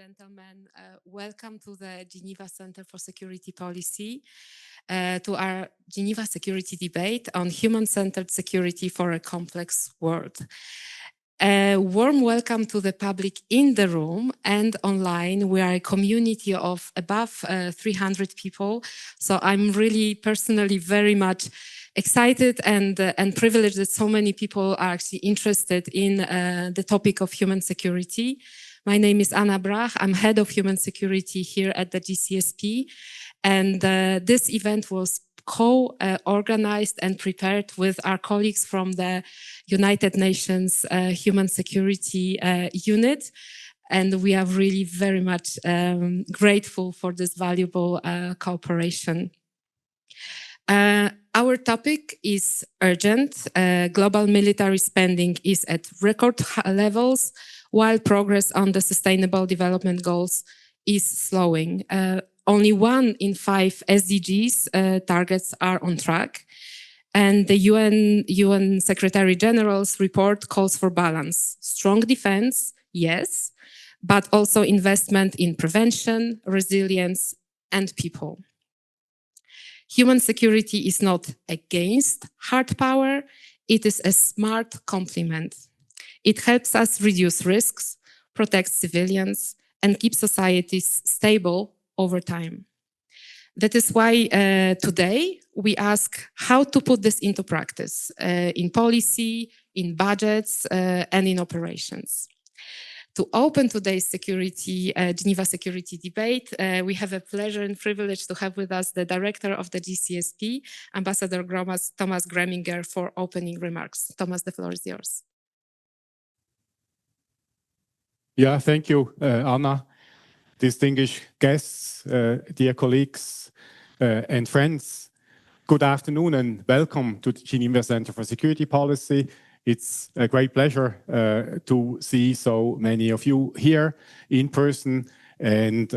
gentlemen, welcome to the Geneva Center for Security Policy, to our Geneva security debate on human-centered security for a complex world. A warm welcome to the public in the room and online. We are a community of above 300 people, so I'm really personally very much excited and privileged that so many people are actually interested in the topic of human security. My name is Anna Brach. I'm head of human security here at the GCSP. And this event was co-organized and prepared with our colleagues from the United Nations Human Security Unit. And we are really very much grateful for this valuable cooperation. Our topic is urgent. Global military spending is at record levels, while progress on the Sustainable Development Goals is slowing. Only 1 in 5 SDGs targets are on track. And the UN Secretary General's report calls for balance. Strong defense, yes, but also investment in prevention, resilience, and people. Human security is not against hard power, it is a smart complement. It helps us reduce risks, protect civilians, and keep societies stable over time. That is why today we ask how to put this into practice in policy, in budgets, and in operations. To open today's Geneva security debate, we have a pleasure and privilege to have with us the director of the GCSP, Ambassador Thomas Greminger, for opening remarks. Thomas, the floor is yours. Yeah, thank you, Anna. Distinguished guests, dear colleagues and friends, good afternoon and welcome to the Geneva Center for Security Policy. It's a great pleasure to see so many of you here in person and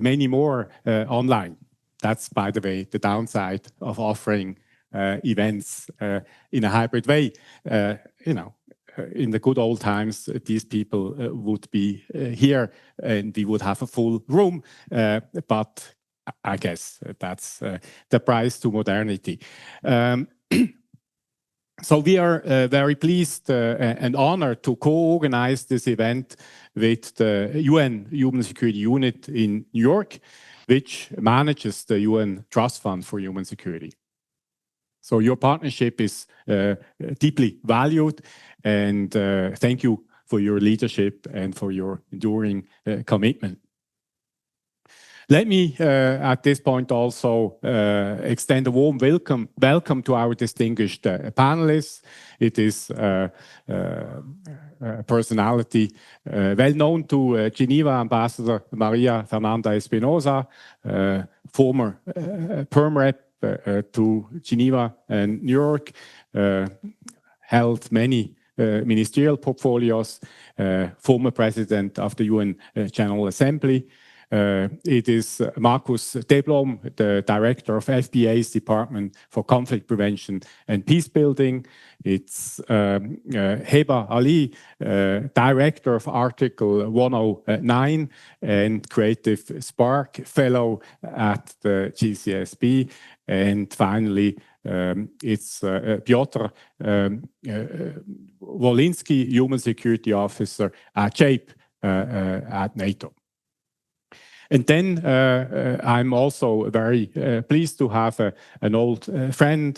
many more online. That's, by the way, the downside of offering events in a hybrid way. In the good old times, these people would be here and we would have a full room, but I guess that's the price to modernity. So we are very pleased and honored to co-organize this event with the UN Human Security Unit in New York, which manages the UN Trust Fund for Human Security. So your partnership is deeply valued, and thank you for your leadership and for your enduring commitment. Let me, at this point, also extend a warm welcome to our distinguished panelists. It is a personality well known to Geneva, Ambassador Maria Fernanda Espinosa, former Perm Rep to Geneva and New York, held many ministerial portfolios, former president of the UN General Assembly. It is Markus Deblom, the director of FBA's Department for Conflict Prevention and Peacebuilding. It's Heba Ali, director of Article 109 and Creative Spark Fellow at the GCSP. And finally, it's Piotr Wolinski, Human Security Officer at JAPE at NATO. And then I'm also very pleased to have an old friend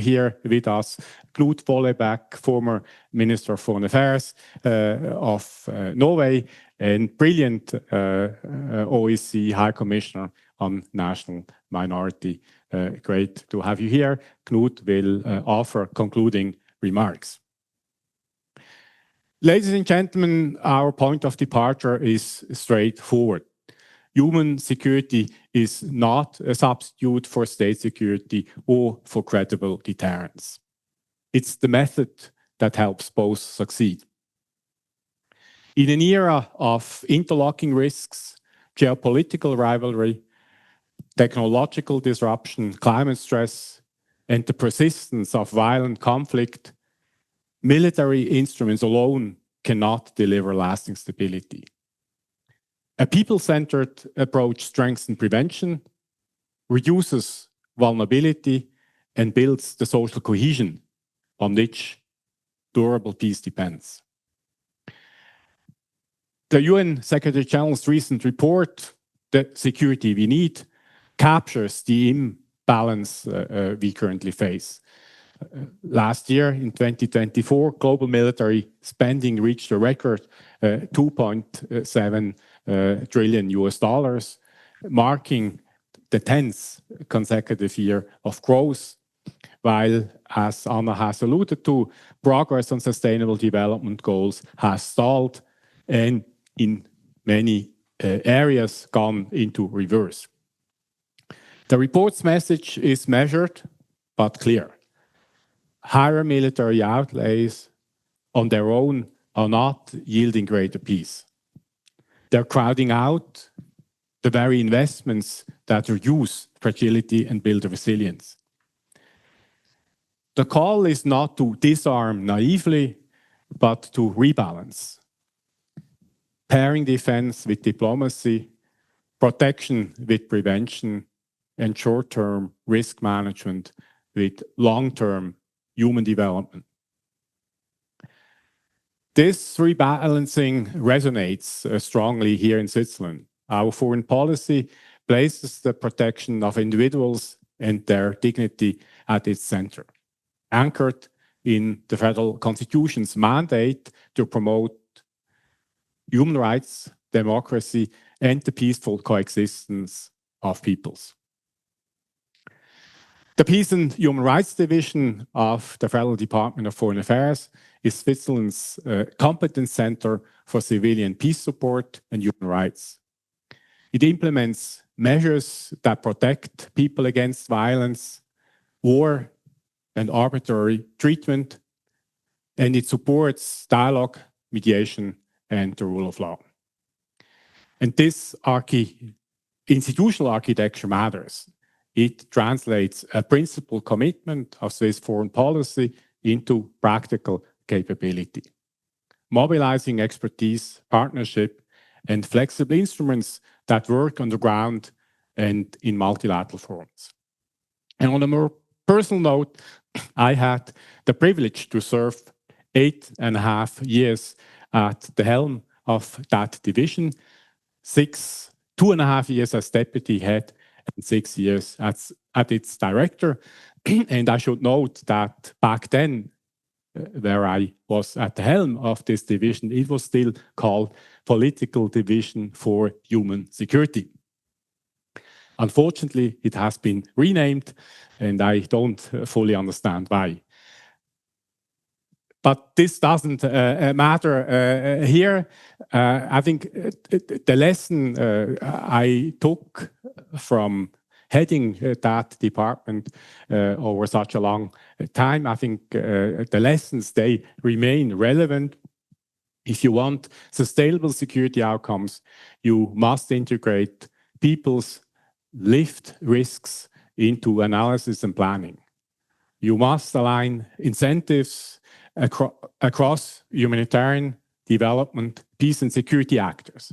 here with us, Knut Vollebæk, former Minister of Foreign Affairs of Norway and brilliant OSCE High Commissioner on National Minority. Great to have you here. Knut will offer concluding remarks. Ladies and gentlemen, our point of departure is straightforward. Human security is not a substitute for state security or for credible deterrence. It's the method that helps both succeed. In an era of interlocking risks, geopolitical rivalry, technological disruption, climate stress, and the persistence of violent conflict, military instruments alone cannot deliver lasting stability. A people-centered approach strengthens prevention, reduces vulnerability, and builds the social cohesion on which durable peace depends. The UN Secretary General's recent report, The Security We Need, captures the imbalance we currently face. Last year, in 2024, global military spending reached a record $2.7 trillion US dollars, marking the 10th consecutive year of growth, while, as Anna has alluded to, progress on sustainable development goals has stalled and in many areas gone into reverse. The report's message is measured but clear. Higher military outlays on their own are not yielding greater peace. They're crowding out the very investments that reduce fragility and build resilience. The call is not to disarm naively, but to rebalance. Pairing defense with diplomacy, protection with prevention, and short-term risk management with long-term human development. This rebalancing resonates strongly here in Switzerland. Our foreign policy places the protection of individuals and their dignity at its center, anchored in the federal constitution's mandate to promote human rights, democracy, and the peaceful coexistence of peoples. The Peace and Human Rights Division of the Federal Department of Foreign Affairs is Switzerland's competence center for civilian peace support and human rights. It implements measures that protect people against violence, war, and arbitrary treatment, and it supports dialogue, mediation, and the rule of law. And this institutional architecture matters. It translates a principled commitment of Swiss foreign policy into practical capability, mobilizing expertise, partnership, and flexible instruments that work on the ground and in multilateral forums. And on a more personal note, I had the privilege to serve 8.5 years at the helm of that division, 2.5 years as deputy head, and 6 years at its director. And I should note that back then, where I was at the helm of this division, it was still called Political Division for Human Security. Unfortunately, it has been renamed, and I don't fully understand why. But this doesn't matter here. I think the lesson I took from heading that department over such a long time, I think the lessons, they remain relevant. If you want sustainable security outcomes, you must integrate people's lived risks into analysis and planning. You must align incentives across humanitarian, development, peace and security actors.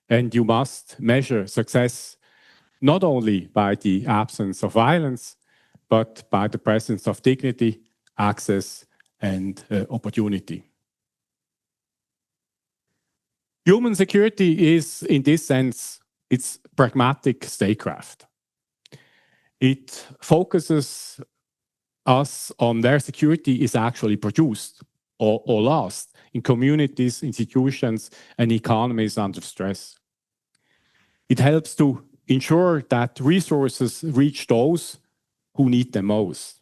And you must measure success not only by the absence of violence, but by the presence of dignity, access, and opportunity. Human security is, in this sense, it's pragmatic statecraft. It focuses us on where security is actually produced or lost in communities, institutions, and economies under stress. It helps to ensure that resources reach those who need them most.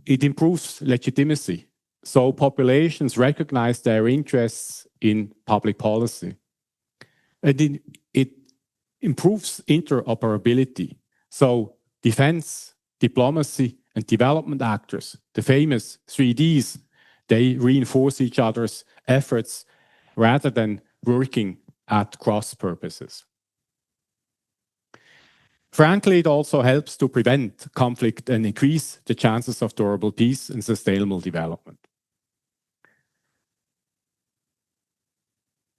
It improves legitimacy, so populations recognize their interests in public policy. And it improves interoperability, so defense, diplomacy, and development actors, the famous 3Ds, they reinforce each other's efforts rather than working at cross purposes. Frankly, it also helps to prevent conflict and increase the chances of durable peace and sustainable development.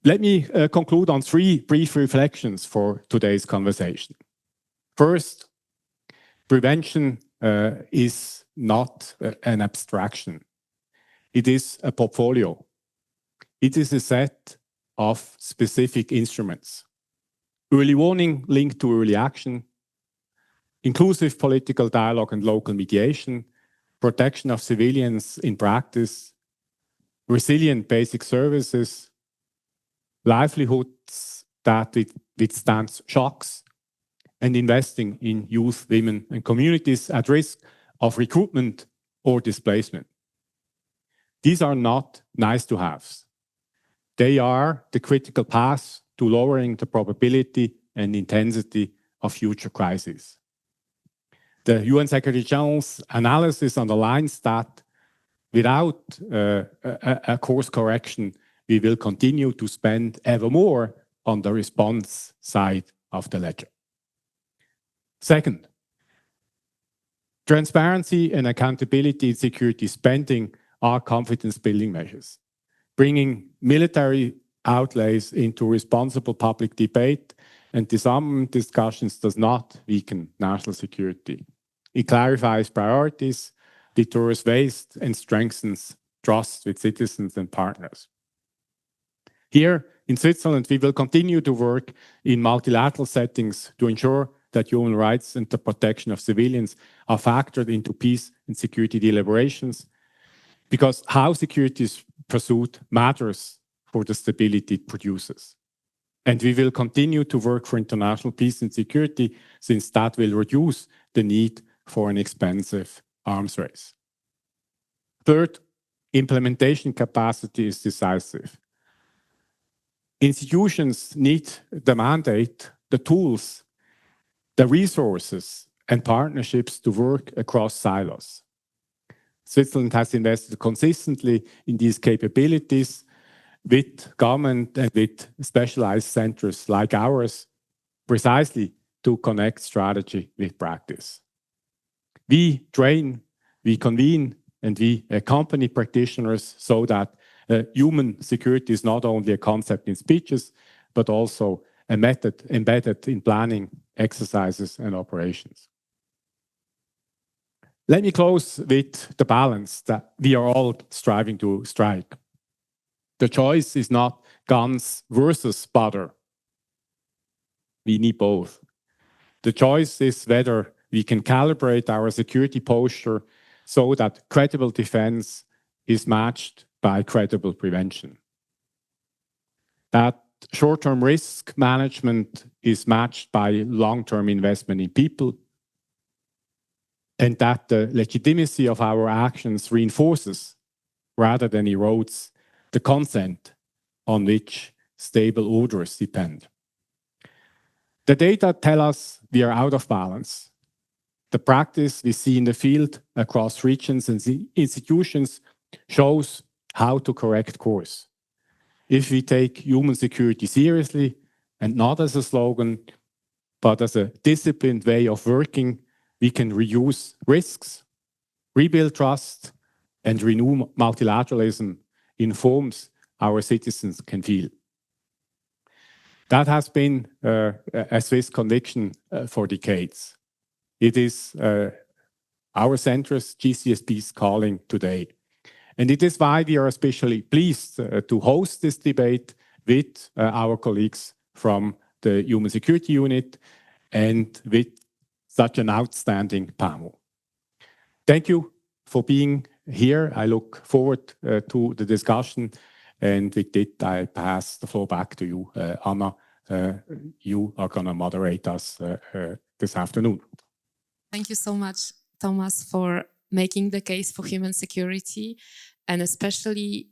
Let me conclude on 3 brief reflections for today's conversation. First, prevention is not an abstraction. It is a portfolio. It is a set of specific instruments. Early warning linked to early action, inclusive political dialogue and local mediation, protection of civilians in practice, resilient basic services, livelihoods that withstand shocks, and investing in youth, women, and communities at risk of recruitment or displacement. These are not nice-to-haves. They are the critical path to lowering the probability and intensity of future crises. The UN Secretary General's analysis underlines that without a course correction, we will continue to spend ever more on the response side of the ledger. Second, transparency and accountability in security spending are confidence-building measures. Bringing military outlays into responsible public debate and disarmament discussions does not weaken national security. It clarifies priorities, deters waste, and strengthens trust with citizens and partners. Here in Switzerland, we will continue to work in multilateral settings to ensure that human rights and the protection of civilians are factored into peace and security deliberations, because how security is pursued matters for the stability it produces. And we will continue to work for international peace and security, since that will reduce the need for an expensive arms race. Third, implementation capacity is decisive. Institutions need the mandate, the tools, the resources, and partnerships to work across silos. Switzerland has invested consistently in these capabilities with government and with specialized centers like ours, precisely to connect strategy with practice. We train, we convene, and we accompany practitioners so that human security is not only a concept in speeches, but also a method embedded in planning, exercises, and operations. Let me close with the balance that we are all striving to strike. The choice is not guns versus butter. We need both. The choice is whether we can calibrate our security posture so that credible defense is matched by credible prevention. That short-term risk management is matched by long-term investment in people, and that the legitimacy of our actions reinforces rather than erodes the consent on which stable orders depend. The data tell us we are out of balance. The practice we see in the field across regions and institutions shows how to correct course. If we take human security seriously and not as a slogan, but as a disciplined way of working, we can reduce risks, rebuild trust, and renew multilateralism in forms our citizens can feel. That has been a Swiss conviction for decades. It is our centers, GCSP's calling today. And it is why we are especially pleased to host this debate with our colleagues from the Human Security Unit and with such an outstanding panel. Thank you for being here. I look forward to the discussion. And with it, I pass the floor back to you, Anna. You are going to moderate us this afternoon. Thank you so much, Thomas, for making the case for human security, and especially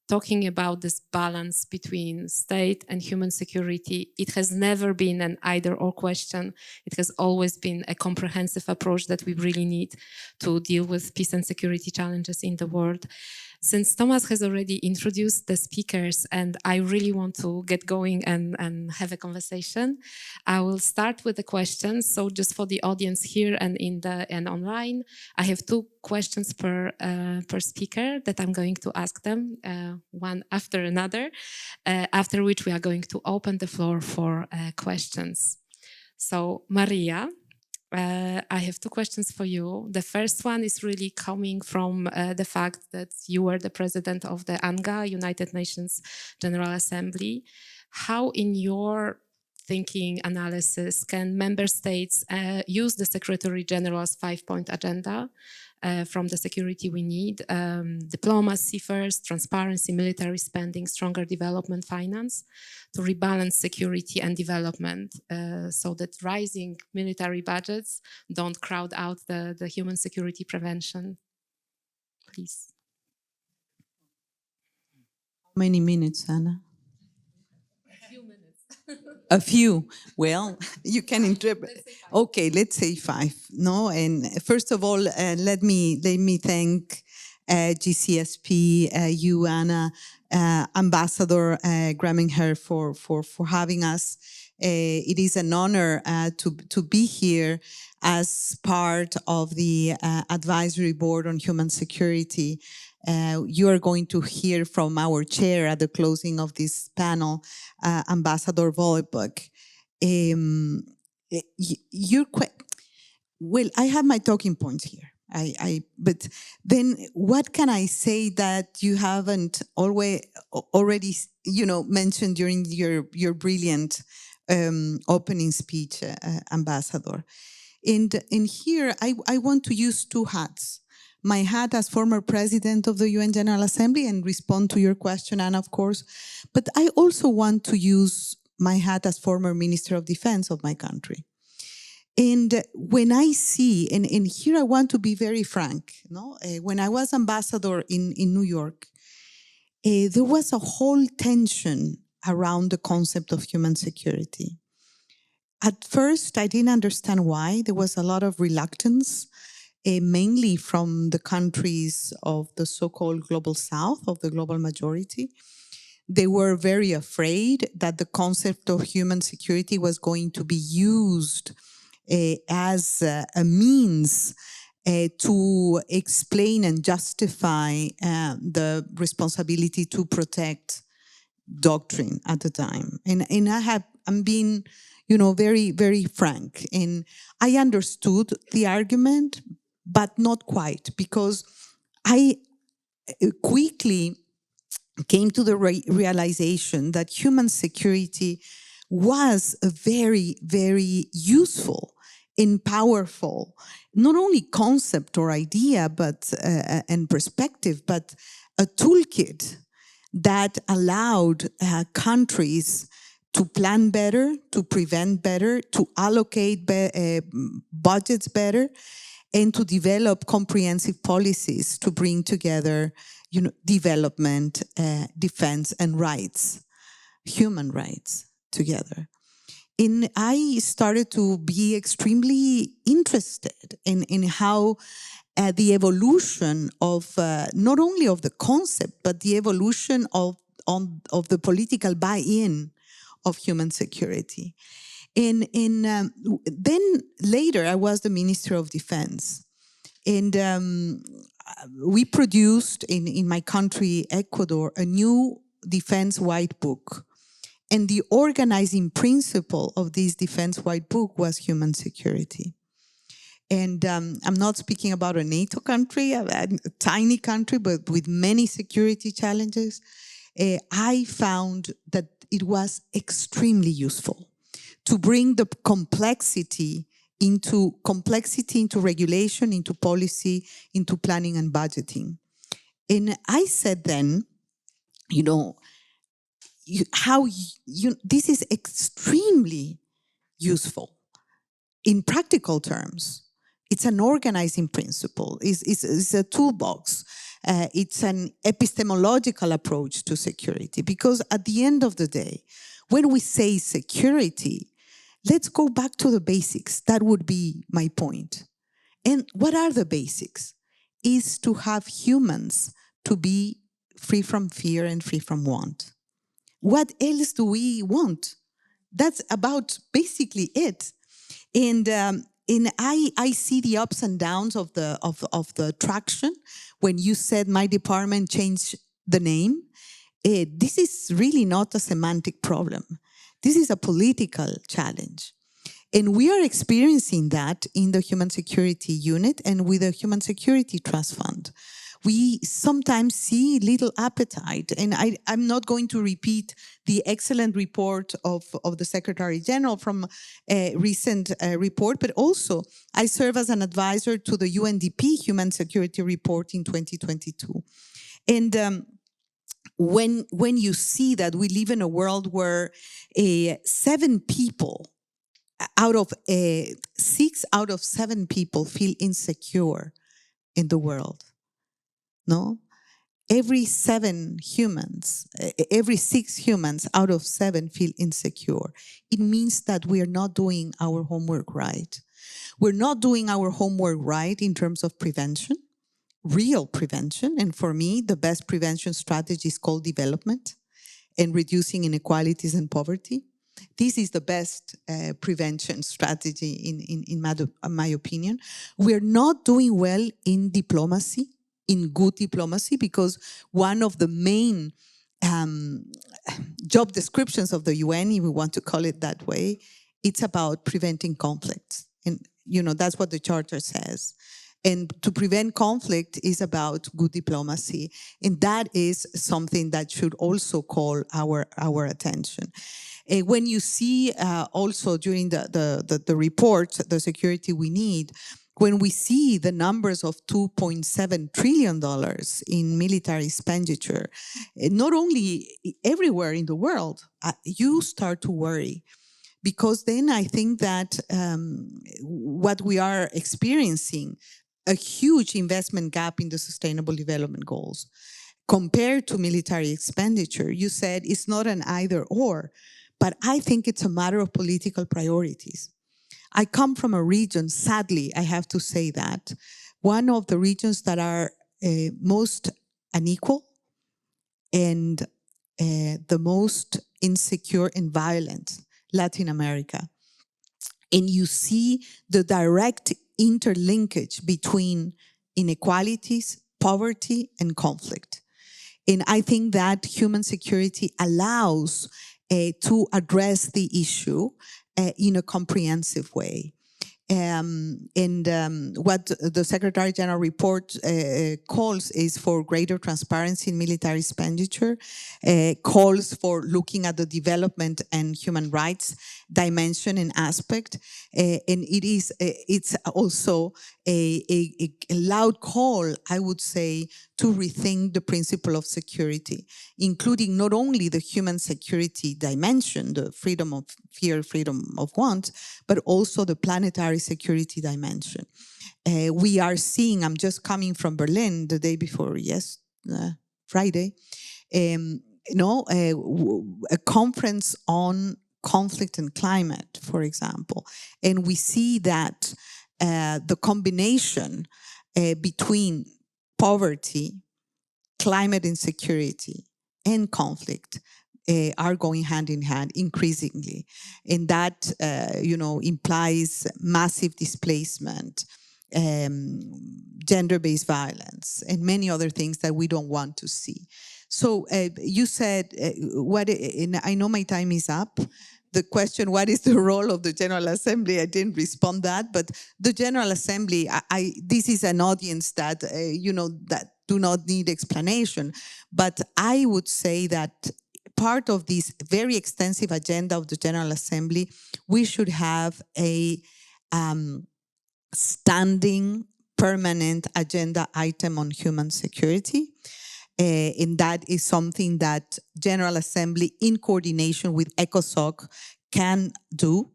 talking about this balance between state and human security. It has never been an either-or question. It has always been a comprehensive approach that we really need to deal with peace and security challenges in the world. Since Thomas has already introduced the speakers and I really want to get going and have a conversation, I will start with the questions. So just for the audience here and online, I have 2 questions per speaker that I'm going to ask them one after another, after which we are going to open the floor for questions. So Maria, I have 2 questions for you. The first one is really coming from the fact that you were the president of the UNGA, United Nations General Assembly. How, in your thinking analysis, can member states use the Secretary General's 5-point agenda from the security we need, diplomacy first, transparency, military spending, stronger development finance, to rebalance security and development so that rising military budgets don't crowd out the human security prevention? Please. How many minutes, Anna? A few minutes. A few. Well, you can interpret. Okay, let's say 5. No, and first of all, let me thank GCSP, you, Anna, Ambassador Gramminghir for having us. It is an honor to be here as part of the advisory board on human security. You are going to hear from our chair at the closing of this panel, Ambassador Vollebuck. Well, I have my talking points here. But then what can I say that you haven't already mentioned during your brilliant opening speech, Ambassador? And here I want to use 2 hats. My hat as former president of the UN General Assembly and respond to your question, Anna, of course. But I also want to use my hat as former Minister of Defense of my country. And when I see, and here I want to be very frank, when I was ambassador in New York, there was a whole tension around the concept of human security. At first, I didn't understand why. There was a lot of reluctance, mainly from the countries of the so-called global south, of the global majority. They were very afraid that the concept of human security was going to be used as a means to explain and justify the responsibility to protect doctrine at the time. And I'm being, very, very frank. And I understood the argument, but not quite, because I quickly came to the realization that human security was a very, very useful and powerful, not only concept or idea, but and perspective, but a toolkit that allowed countries to plan better, to prevent better, to allocate budgets better, and to develop comprehensive policies to bring together, development, defense, and rights, human rights together. And I started to be extremely interested in how the evolution of not only of the concept, but the evolution of the political buy-in of human security. And then later, I was the Minister of Defense. And we produced in my country, Ecuador, a new defense white book. And the organizing principle of this defense white book was human security. And I'm not speaking about a NATO country, a tiny country, but with many security challenges. I found that it was extremely useful to bring the complexity into regulation, into policy, into planning and budgeting. And I said then, this is extremely useful in practical terms. It's an organizing principle. It's a toolbox. It's an epistemological approach to security. Because at the end of the day, when we say security, let's go back to the basics. That would be my point. And what are the basics? Is to have humans to be free from fear and free from want. What else do we want? That's about basically it. And I see the ups and downs of the traction. When you said my department changed the name, this is really not a semantic problem. This is a political challenge. And we are experiencing that in the Human Security Unit and with the Human Security Trust Fund. We sometimes see little appetite. And I'm not going to repeat the excellent report of the Secretary General from a recent report, but also I serve as an advisor to the UNDP Human Security Report in 2022. And when you see that we live in a world where 7 people out of 6 out of 7 people feel insecure in the world. No? Every 6 humans out of 7 feel insecure. It means that we are not doing our homework right. We're not doing our homework right in terms of prevention, real prevention. And for me, the best prevention strategy is called development and reducing inequalities and poverty. This is the best prevention strategy in my opinion. We're not doing well in diplomacy, in good diplomacy, because one of the main job descriptions of the UN, if we want to call it that way, it's about preventing conflicts. And, that's what the Charter says. And to prevent conflict is about good diplomacy. And that is something that should also call our attention. When you see also during the report, the security we need, when we see the numbers of $2.7 trillion in military expenditure, not only everywhere in the world, you start to worry. Because then I think that what we are experiencing, a huge investment gap in the Sustainable Development Goals, compared to military expenditure, you said it's not an either or, but I think it's a matter of political priorities. I come from a region, sadly, I have to say that, one of the regions that are most unequal and the most insecure and violent, Latin America. And you see the direct interlinkage between inequalities, poverty, and conflict. And I think that human security allows to address the issue in a comprehensive way. What the Secretary General report calls is for greater transparency in military expenditure, calls for looking at the development and human rights dimension and aspect, and it's also a loud call, I would say, to rethink the principle of security, including not only the human security dimension, the freedom of fear, freedom of want, but also the planetary security dimension. We are seeing, I'm just coming from Berlin the day before, Friday, a conference on conflict and climate, for example. And we see that the combination between poverty, climate insecurity, and conflict are going hand in hand increasingly. And that, implies massive displacement, gender-based violence, and many other things that we don't want to see. So you said, and I know my time is up. The question, what is the role of the General Assembly? I didn't respond that, but the General Assembly, this is an audience that, that do not need explanation. But I would say that part of this very extensive agenda of the General Assembly, we should have a standing permanent agenda item on human security. And that is something that General Assembly in coordination with ECOSOC can do.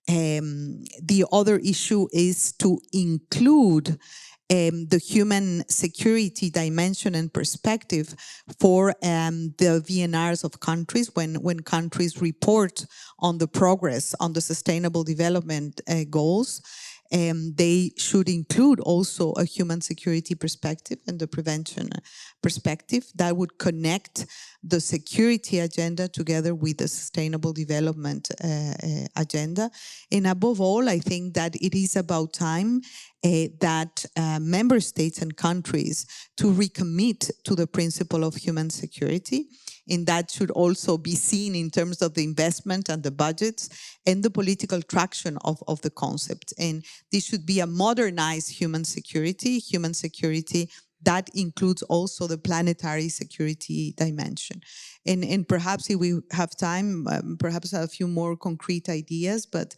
The other issue is to include the human security dimension and perspective for the VNRs of countries when countries report on the progress on the sustainable development goals. They should include also a human security perspective and the prevention perspective that would connect the security agenda together with the sustainable development agenda. And above all, I think that it is about time that member states and countries to recommit to the principle of human security. And that should also be seen in terms of the investment and the budgets and the political traction of the concept. And this should be a modernized human security that includes also the planetary security dimension. And perhaps if we have time, perhaps a few more concrete ideas, but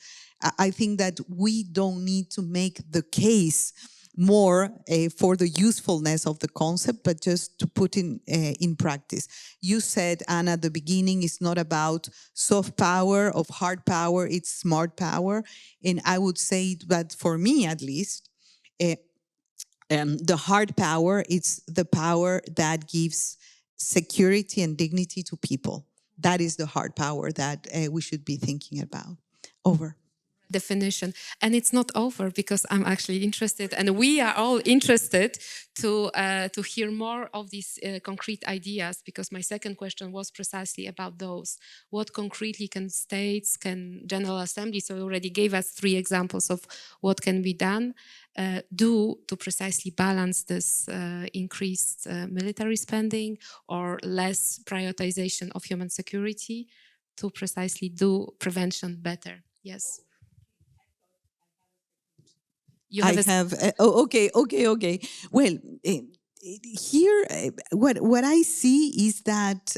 I think that we don't need to make the case more for the usefulness of the concept, but just to put in practice. You said, Anna, at the beginning, it's not about soft power or hard power, it's smart power. And I would say that for me, at least, the hard power is the power that gives security and dignity to people. That is the hard power that we should be thinking about. Over. Definition. And it's not over because I'm actually interested, and we are all interested to hear more of these concrete ideas, because my second question was precisely about those. What concretely can states, can General Assembly, so you already gave us 3 examples of what can be done, do to precisely balance this increased military spending or less prioritization of human security to precisely do prevention better. Yes. Okay. Well, here, what I see is that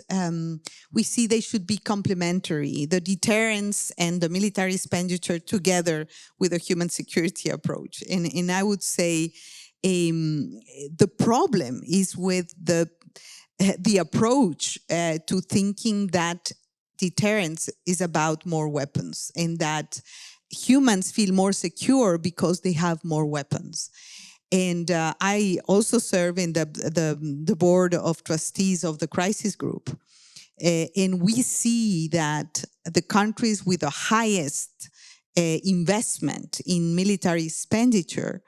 we see they should be complementary, the deterrence and the military expenditure together with a human security approach. And I would say the problem is with the approach to thinking that deterrence is about more weapons and that humans feel more secure because they have more weapons. And I also serve in the board of trustees of the crisis group. And we see that the countries with the highest investment in military expenditure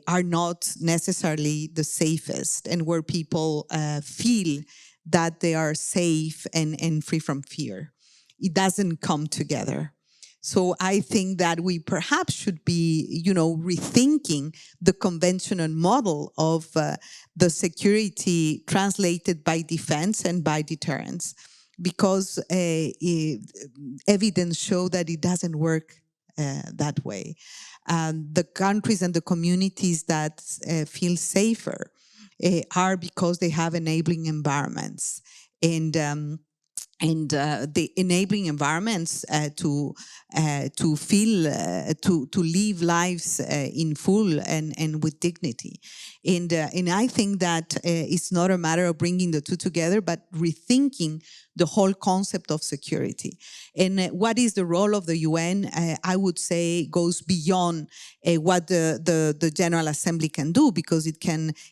are not necessarily the safest, and where people feel that they are safe and free from fear. It doesn't come together. So I think that we perhaps should be, rethinking the conventional model of the security translated by defense and by deterrence, because evidence show that it doesn't work that way. The countries and the communities that feel safer are because they have enabling environments. And the enabling environments to feel to live lives in full and with dignity, and I think that it's not a matter of bringing the two together, but rethinking the whole concept of security. And what is the role of the UN? I would say goes beyond what the General Assembly can do, because it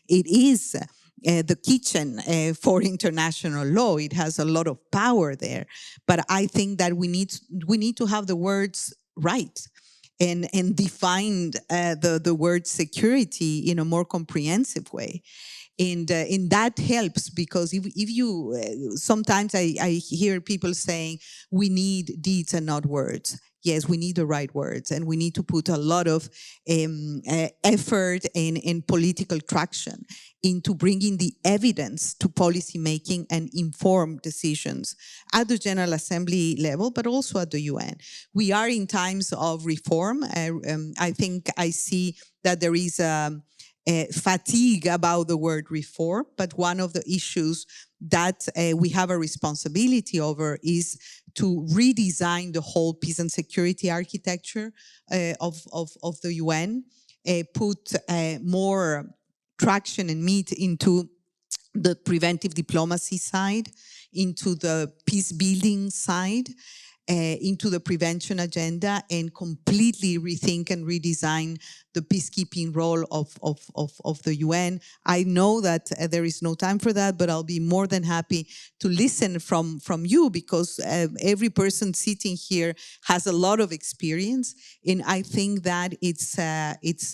is the kitchen for international law. It has a lot of power there. But I think that we need to have the words right and define the word security in a more comprehensive way. And that helps, because if you sometimes I hear people saying we need deeds and not words. Yes, we need the right words, and we need to put a lot of effort and political traction into bringing the evidence to policy making and informed decisions at the General Assembly level, but also at the UN. We are in times of reform. I think I see that there is fatigue about the word reform, but one of the issues that we have a responsibility over is to redesign the whole peace and security architecture of the UN, put more traction and meat into the preventive diplomacy side, into the peace building side, into the prevention agenda and completely rethink and redesign the peacekeeping role of the UN. I know that there is no time for that, but I'll be more than happy to listen from you, because every person sitting here has a lot of experience, and I think that it's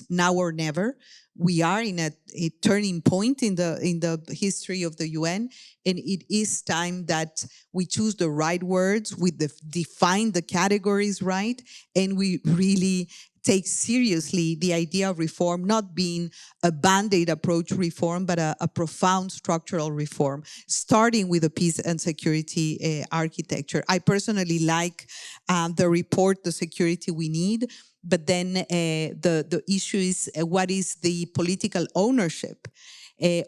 now or never. We are in a turning point in the history of the UN, and it is time that we choose the right words, we define the categories right, and we really take seriously the idea of reform not being a band-aid approach reform, but a profound structural reform, starting with a peace and security architecture. I personally like the report, The Security We Need, but then the issue is what is the political ownership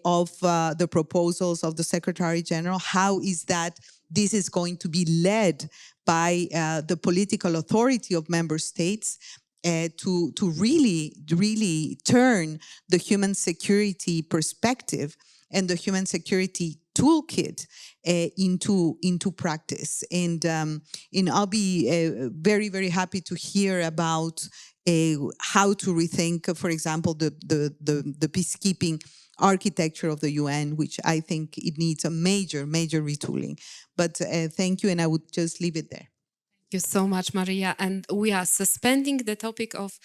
of the proposals of the Secretary General? How is that this is going to be led by the political authority of member states to really turn the human security perspective and the human security toolkit into practice. And I'll be very happy to hear about how to rethink, for example, the peacekeeping architecture of the UN, which I think it needs a major retooling. But thank you, and I would just leave it there. Thank you so much, Maria. And we are suspending the topic of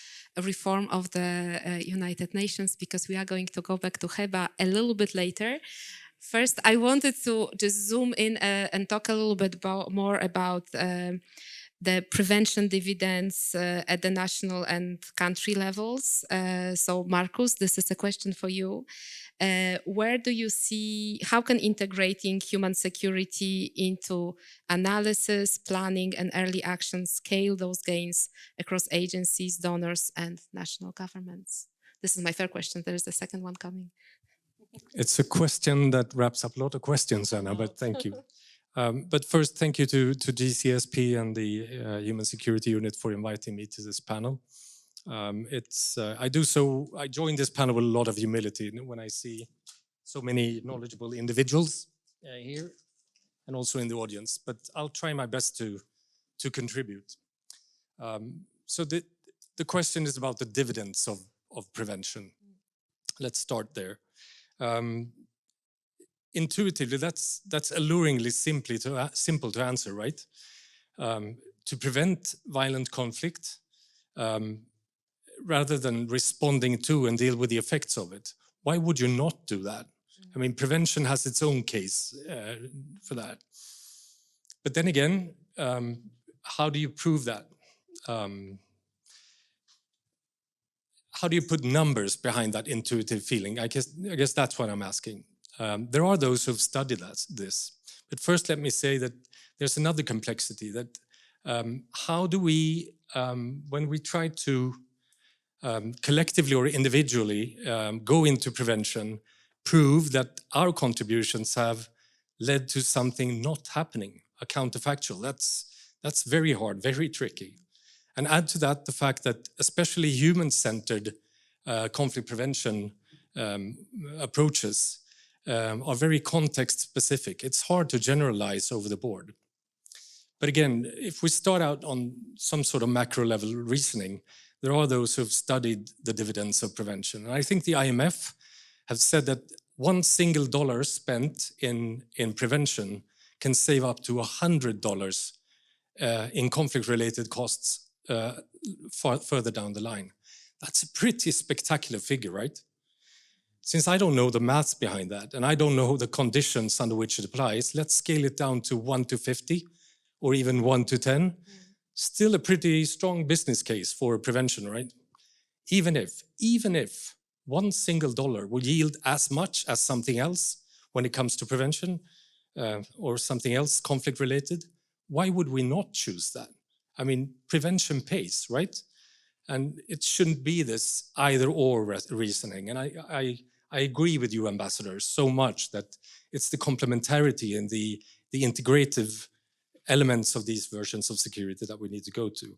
reform of the United Nations, because we are going to go back to Heba a little bit later. First, I wanted to just zoom in and talk a little bit more about the prevention dividends at the national and country levels. So Marcus, this is a question for you. Where do you see, how can integrating human security into analysis, planning, and early action scale those gains across agencies, donors, and national governments? This is my third question. There is a second one coming. It's a question that wraps up a lot of questions, Anna, but thank you. But first, thank you to GCSP and the Human Security Unit for inviting me to this panel. I join this panel with a lot of humility when I see so many knowledgeable individuals here and also in the audience, but I'll try my best to contribute. So the question is about the dividends of prevention. Let's start there. Intuitively, that's alluringly simple to answer, right? To prevent violent conflict, rather than responding to and deal with the effects of it. Why would you not do that? I mean, prevention has its own case for that. But then again, how do you prove that? How do you put numbers behind that intuitive feeling? I guess that's what I'm asking. There are those who've studied this. But first, let me say that there's another complexity that how do we, when we try to collectively or individually go into prevention, prove that our contributions have led to something not happening, a counterfactual. That's very hard, very tricky. And add to that the fact that especially human-centered conflict prevention approaches are very context-specific. It's hard to generalize over the board. But again, if we start out on some sort of macro-level reasoning, there are those who've studied the dividends of prevention. And I think the IMF have said that $1 spent in prevention can save up to $100 in conflict-related costs further down the line. That's a pretty spectacular figure, right? Since I don't know the maths behind that, and I don't know the conditions under which it applies, let's scale it down to 1 to 50, or even 1 to 10. Still a pretty strong business case for prevention, right? Even if $1 will yield as much as something else when it comes to prevention or something else conflict related, why would we not choose that? I mean, prevention pays, right? And it shouldn't be this either or reasoning. And I agree with you, Ambassador, so much that it's the complementarity and the integrative elements of these versions of security that we need to go to.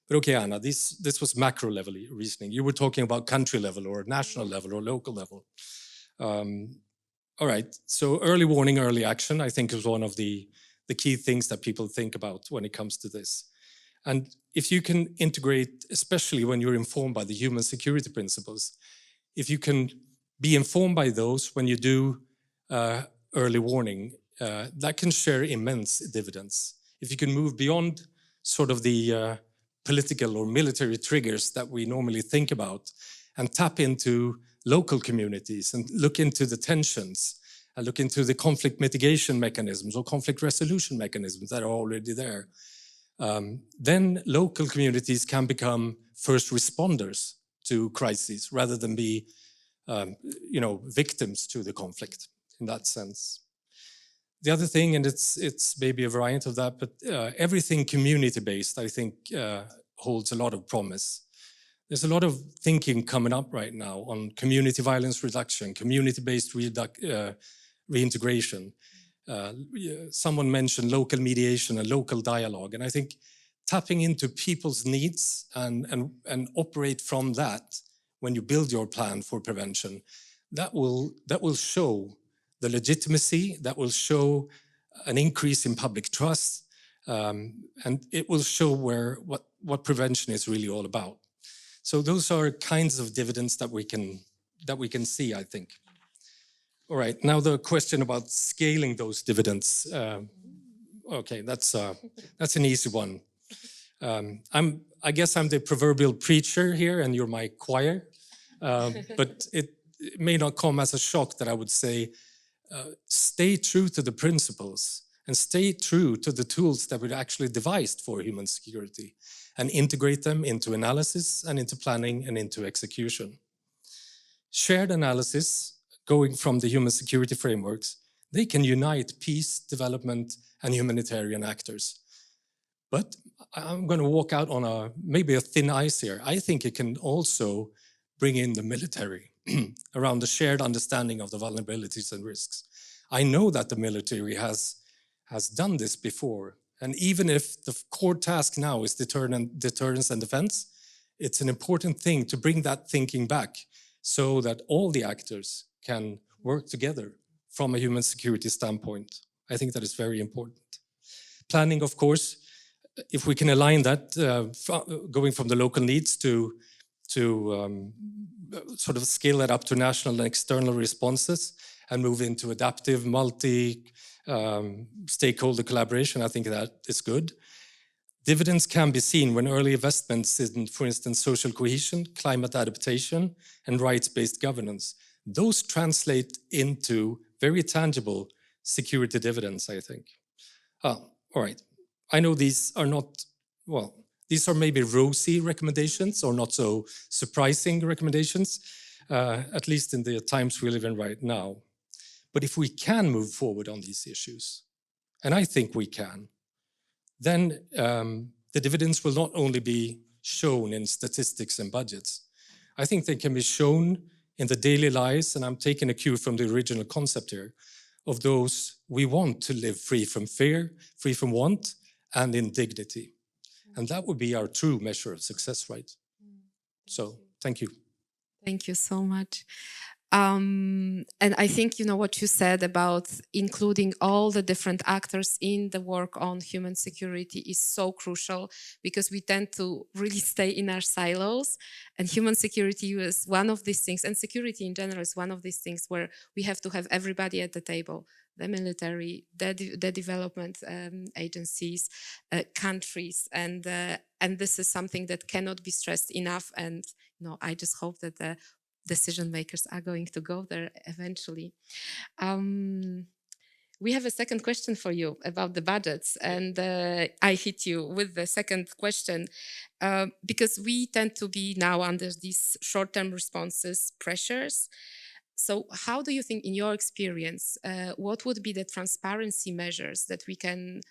But okay, Anna, this was macro level reasoning. You were talking about country level or national level or local level. All right, so early warning, early action, I think is one of the the key things that people think about when it comes to this. And if you can integrate, especially when you're informed by the human security principles, if you can be informed by those when you do early warning, that can share immense dividends. If you can move beyond sort of the political or military triggers that we normally think about and tap into local communities and look into the tensions and look into the conflict mitigation mechanisms or conflict resolution mechanisms that are already there, then local communities can become first responders to crises rather than be victims to the conflict in that sense. The other thing, and it's maybe a variant of that, but everything community-based, I think, holds a lot of promise. There's a lot of thinking coming up right now on community violence reduction, community-based reintegration. Someone mentioned local mediation and local dialogue, and I think tapping into people's needs and operate from that when you build your plan for prevention, that will show the legitimacy, that will show an increase in public trust, and it will show what prevention is really all about. So those are kinds of dividends that we can see, I think. All right, now the question about scaling those dividends. Okay, that's an easy one. I guess I'm the proverbial preacher here, and you're my choir. But it may not come as a shock that I would say, stay true to the principles and stay true to the tools that were actually devised for human security and integrate them into analysis and into planning and into execution. Shared analysis, going from the human security frameworks, they can unite peace, development, and humanitarian actors. But I'm going to walk out on maybe a thin ice here. I think it can also bring in the military around the shared understanding of the vulnerabilities and risks. I know that the military has done this before. And even if the core task now is deterrence and defense, it's an important thing to bring that thinking back so that all the actors can work together from a human security standpoint. I think that is very important. Planning, of course, if we can align that, going from the local needs to sort of scale that up to national and external responses and move into adaptive multi-stakeholder collaboration, I think that is good. Dividends can be seen when early investments in, for instance, social cohesion, climate adaptation, and rights-based governance. Those translate into very tangible security dividends, I think. All right. I know these are not, well, these are maybe rosy recommendations or not so surprising recommendations, at least in the times we live in right now. But if we can move forward on these issues, and I think we can, then the dividends will not only be shown in statistics and budgets. I think they can be shown in the daily lives, and I'm taking a cue from the original concept here, of those we want to live free from fear, free from want, and in dignity. And that would be our true measure of success, right? So, thank you. Thank you so much. And I think, you know, what you said about including all the different actors in the work on human security is so crucial, because we tend to really stay in our silos, and human security is one of these things, and security in general is one of these things where we have to have everybody at the table, the military, the development agencies, countries, and this is something that cannot be stressed enough. And you know, I just hope that the decision makers are going to go there eventually. We have a second question for you about the budgets, and I hit you with the second question because we tend to be now under these short-term responses pressures. So how do you think, in your experience, what would be the transparency measures that we can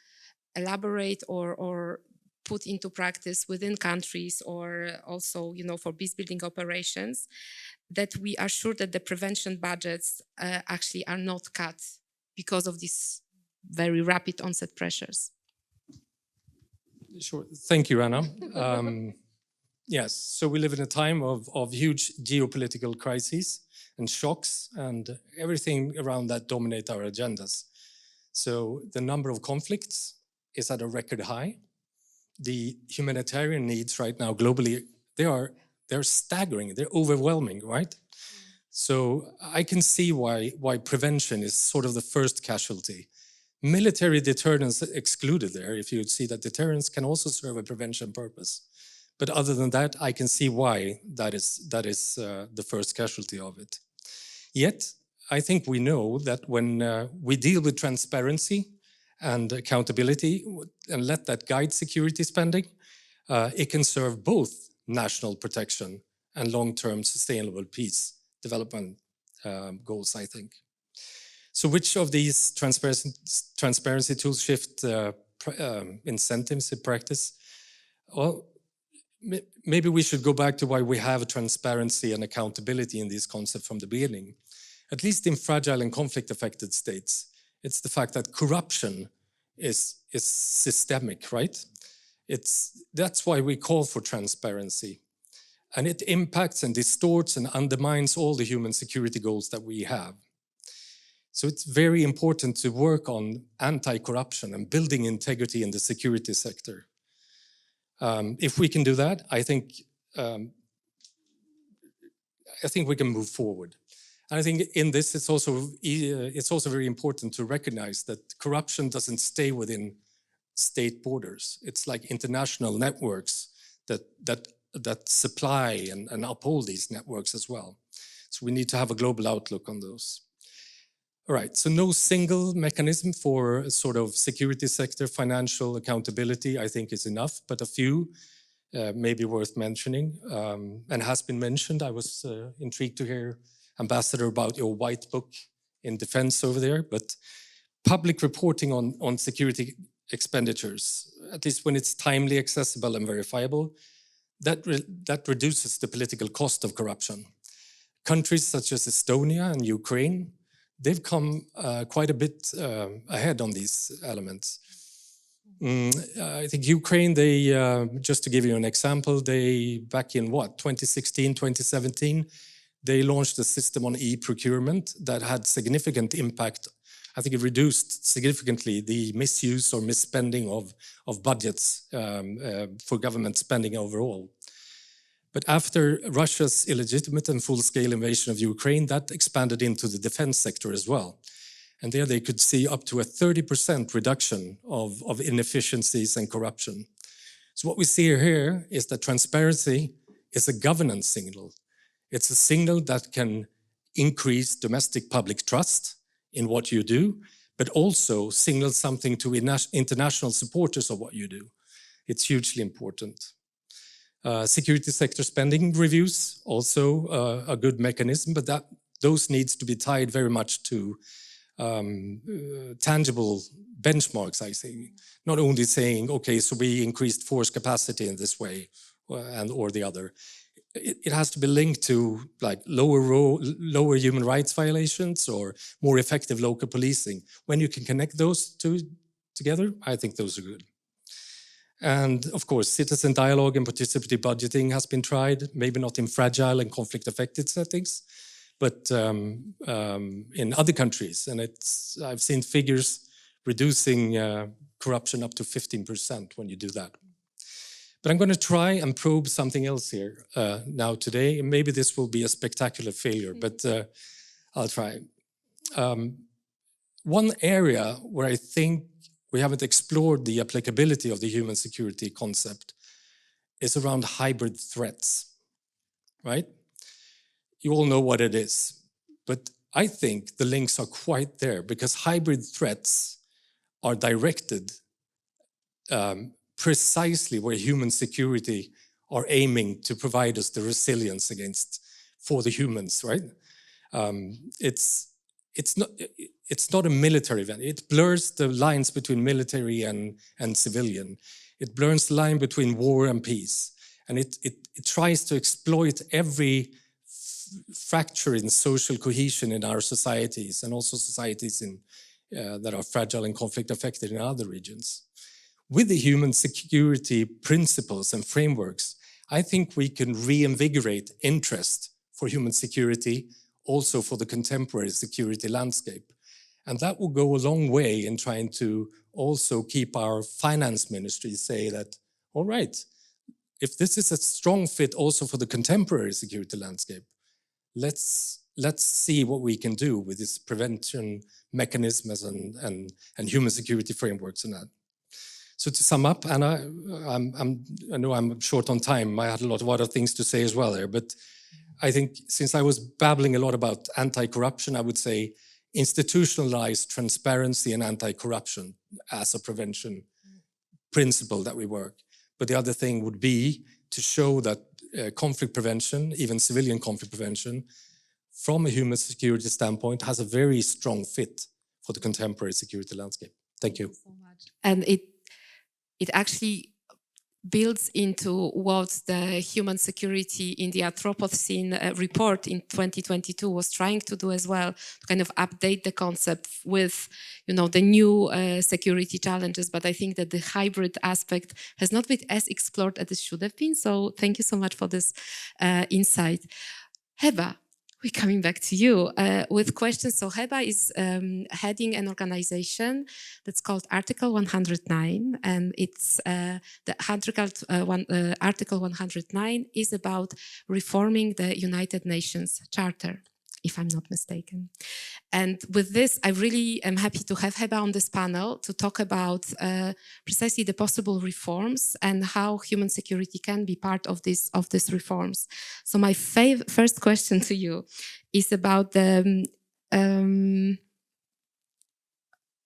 elaborate or put into practice within countries, or also, you know, for peace building operations, that we are sure that the prevention budgets actually are not cut because of these very rapid onset pressures? Sure. Thank you, Anna. Yes, so we live in a time of huge geopolitical crises and shocks, and everything around that dominate our agendas. So the number of conflicts is at a record high. The humanitarian needs right now globally, they're staggering, they're overwhelming, right? So I can see why prevention is sort of the first casualty. Military deterrence excluded there, if you see that deterrence can also serve a prevention purpose. But other than that, I can see why that is the first casualty of it. Yet, I think we know that when we deal with transparency and accountability and let that guide security spending, it can serve both national protection and long-term sustainable peace development goals, I think. So which of these transparency tools shift incentives in practice? Well, maybe we should go back to why we have transparency and accountability in these concepts from the beginning. At least in fragile and conflict-affected states, it's the fact that corruption is systemic, right? That's why we call for transparency. And it impacts and distorts and undermines all the human security goals that we have. So it's very important to work on anti-corruption and building integrity in the security sector. If we can do that, I think we can move forward. And I think in this, it's also very important to recognize that corruption doesn't stay within state borders. It's like international networks that supply and uphold these networks as well. So we need to have a global outlook on those. All right, so no single mechanism for a sort of security sector financial accountability, I think, is enough, but a few may be worth mentioning and has been mentioned. I was intrigued to hear, Ambassador, about your white book in defense over there, but public reporting on security expenditures, at least when it's timely, accessible, and verifiable, that reduces the political cost of corruption. Countries such as Estonia and Ukraine, they've come quite a bit ahead on these elements. I think Ukraine, just to give you an example, back in 2016, 2017, they launched a system on e-procurement that had significant impact. I think it reduced significantly the misuse or misspending of budgets for government spending overall. But after Russia's illegitimate and full-scale invasion of Ukraine, that expanded into the defense sector as well. And there they could see up to a 30% reduction of inefficiencies and corruption. So what we see here is that transparency is a governance signal. It's a signal that can increase domestic public trust in what you do, but also signal something to international supporters of what you do. It's hugely important. Security sector spending reviews, also a good mechanism, but those needs to be tied very much to tangible benchmarks, I think. Not only saying, okay, so we increased force capacity in this way or the other. It has to be linked to like lower human rights violations or more effective local policing. When you can connect those two together, I think those are good. And of course, citizen dialogue and participatory budgeting has been tried, maybe not in fragile and conflict-affected settings, but in other countries. And I've seen figures reducing corruption up to 15% when you do that. But I'm going to try and probe something else here now today. And maybe this will be a spectacular failure, but I'll try. One area where I think we haven't explored the applicability of the human security concept is around hybrid threats, right? You all know what it is, but I think the links are quite there because hybrid threats are directed precisely where human security are aiming to provide us the resilience for the humans, right? It's not a military event. It blurs the lines between military and civilian. It blurs the line between war and peace. And it tries to exploit every fracture in social cohesion in our societies and also societies that are fragile and conflict affected in other regions. With the human security principles and frameworks, I think we can reinvigorate interest for human security also for the contemporary security landscape. And that will go a long way in trying to also keep our finance ministry say that, all right, if this is a strong fit also for the contemporary security landscape, let's see what we can do with this prevention mechanisms and human security frameworks and that. So to sum up, Anna, I know I'm short on time. I had a lot of other things to say as well there, but I think since I was babbling a lot about anti-corruption, I would say institutionalized transparency and anti-corruption as a prevention principle that we work. But the other thing would be to show that conflict prevention, even civilian conflict prevention, from a human security standpoint, has a very strong fit for the contemporary security landscape. Thank you. So much. And it actually builds into what the Human Security in the Anthropocene report in 2022 was trying to do as well, to kind of update the concept with, the new security challenges. But I think that the hybrid aspect has not been as explored as it should have been. So thank you so much for this insight. Heba, we're coming back to you with questions. So Heba is heading an organization that's called Article 109, and it's Article 109 is about reforming the United Nations Charter, if I'm not mistaken. And with this, I really am happy to have Heba on this panel to talk about precisely the possible reforms and how human security can be part of these reforms. So my first question to you is about the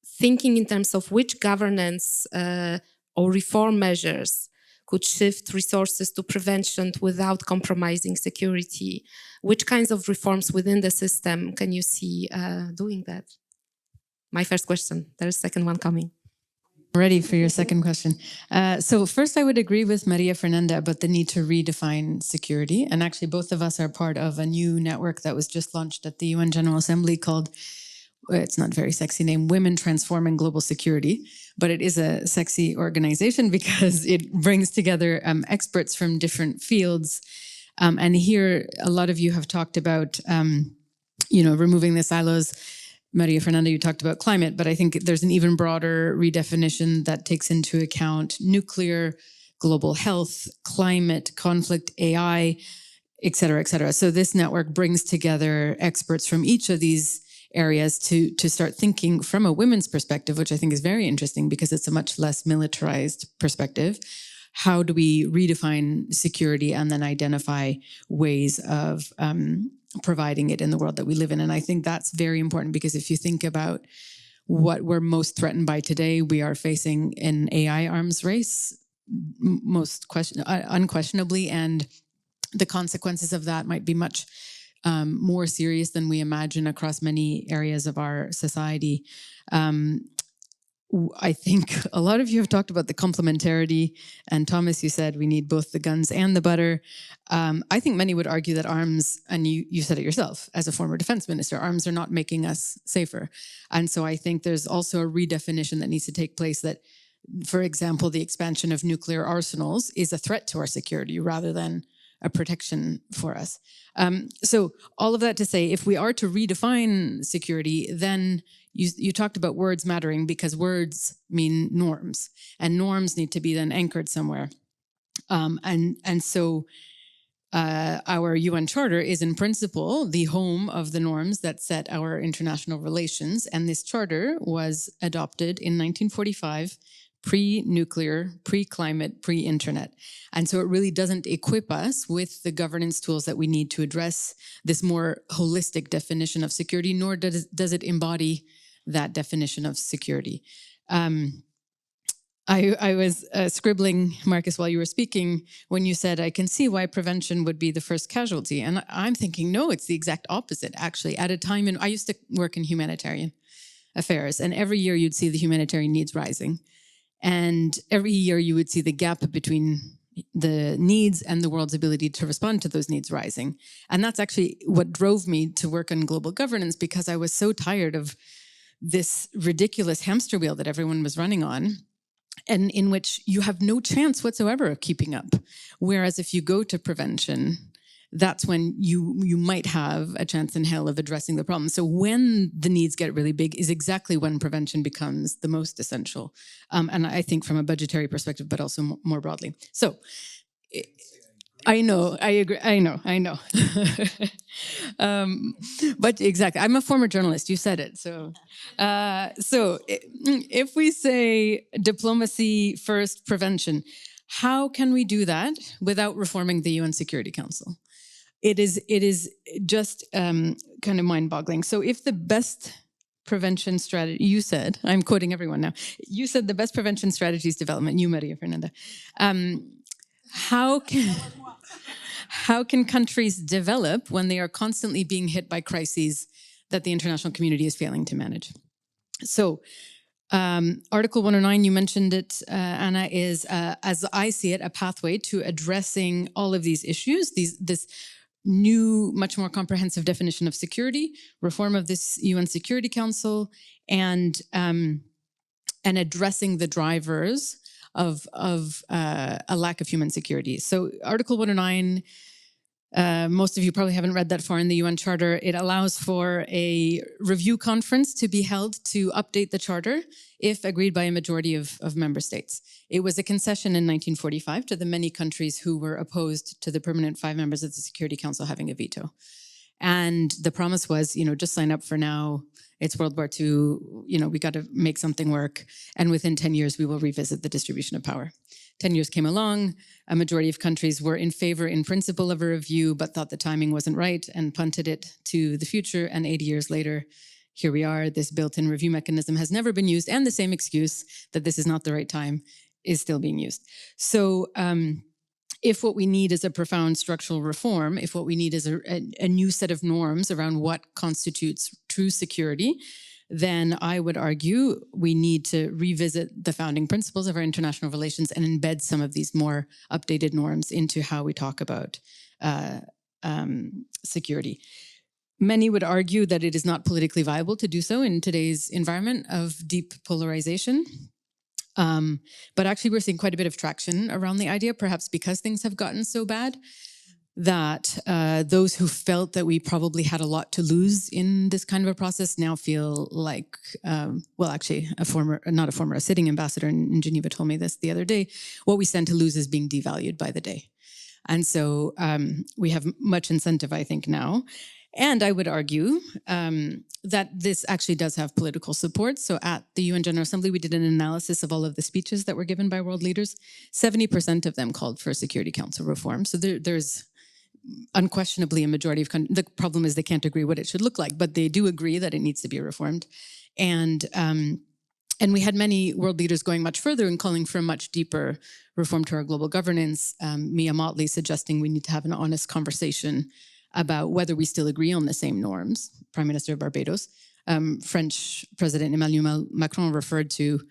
thinking in terms of which governance or reform measures could shift resources to prevention without compromising security. Which kinds of reforms within the system can you see doing that? My first question. There's a second one coming. Ready for your second question. So first, I would agree with Maria Fernanda about the need to redefine security. And actually, both of us are part of a new network that was just launched at the UN General Assembly called, it's not a very sexy name, Women Transforming Global Security. But it is a sexy organization because it brings together experts from different fields. And here, a lot of you have talked about, removing the silos. Maria Fernanda, you talked about climate, but I think there's an even broader redefinition that takes into account nuclear, global health, climate, conflict, AI, et cetera, et cetera. So this network brings together experts from each of these areas to start thinking from a women's perspective, which I think is very interesting because it's a much less militarized perspective. How do we redefine security and then identify ways of providing it in the world that we live in? And I think that's very important because if you think about what we're most threatened by today, we are facing an AI arms race, unquestionably, and the consequences of that might be much more serious than we imagine across many areas of our society. I think a lot of you have talked about the complementarity, and Thomas, you said we need both the guns and the butter. I think many would argue that arms, and you said it yourself, as a former defense minister, arms are not making us safer. And so I think there's also a redefinition that needs to take place that, for example, the expansion of nuclear arsenals is a threat to our security rather than a protection for us. So all of that to say, if we are to redefine security, then you talked about words mattering because words mean norms, and norms need to be then anchored somewhere. And so our UN Charter is in principle the home of the norms that set our international relations. And this charter was adopted in 1945, pre-nuclear, pre-climate, pre-internet. And so it really doesn't equip us with the governance tools that we need to address this more holistic definition of security, nor does it embody that definition of security. I was scribbling, Marcus, while you were speaking, when you said, I can see why prevention would be the first casualty. And I'm thinking, no, it's the exact opposite, actually. At a time, I used to work in humanitarian affairs, and every year you'd see the humanitarian needs rising. And every year you would see the gap between the needs and the world's ability to respond to those needs rising. And that's actually what drove me to work on global governance, because I was so tired of this ridiculous hamster wheel that everyone was running on, and in which you have no chance whatsoever of keeping up. Whereas if you go to prevention, that's when you might have a chance in hell of addressing the problem. So when the needs get really big is exactly when prevention becomes the most essential. And I think from a budgetary perspective, but also more broadly. So I know, I agree, I know. But exactly, I'm a former journalist, you said it. So if we say diplomacy first, prevention, how can we do that without reforming the UN Security Council? It is just kind of mind-boggling. So if the best prevention strategy, you said, I'm quoting everyone now, you said the best prevention strategy is development, you, Maria Fernanda. How can countries develop when they are constantly being hit by crises that the international community is failing to manage? So Article 109, you mentioned it, Anna, is, as I see it, a pathway to addressing all of these issues, this new, much more comprehensive definition of security, reform of this UN Security Council, and addressing the drivers of a lack of human security. So Article 109, most of you probably haven't read that far in the UN Charter. It allows for a review conference to be held to update the Charter if agreed by a majority of member states. It was a concession in 1945 to the many countries who were opposed to the permanent 5 members of the Security Council having a veto. And the promise was, just sign up for now. It's World War II, we got to make something work. And within 10 years, we will revisit the distribution of power. 10 years came along. A majority of countries were in favor in principle of a review, but thought the timing wasn't right and punted it to the future. And 80 years later, here we are. This built-in review mechanism has never been used. And the same excuse that this is not the right time is still being used. So if what we need is a profound structural reform, if what we need is a new set of norms around what constitutes true security, then I would argue we need to revisit the founding principles of our international relations and embed some of these more updated norms into how we talk about security. Many would argue that it is not politically viable to do so in today's environment of deep polarization. But actually, we're seeing quite a bit of traction around the idea, perhaps because things have gotten so bad, that those who felt that we probably had a lot to lose in this kind of a process now feel like, actually, a sitting ambassador in Geneva told me this the other day, what we stand to lose is being devalued by the day. And so we have much incentive, I think, now. And I would argue that this actually does have political support. So at the UN General Assembly, we did an analysis of all of the speeches that were given by world leaders. 70% of them called for Security Council reform. So there's unquestionably a majority of countries. The problem is they can't agree what it should look like, but they do agree that it needs to be reformed. And we had many world leaders going much further and calling for a much deeper reform to our global governance. Mia Motley suggesting we need to have an honest conversation about whether we still agree on the same norms. Prime Minister of Barbados. French President Emmanuel Macron referred to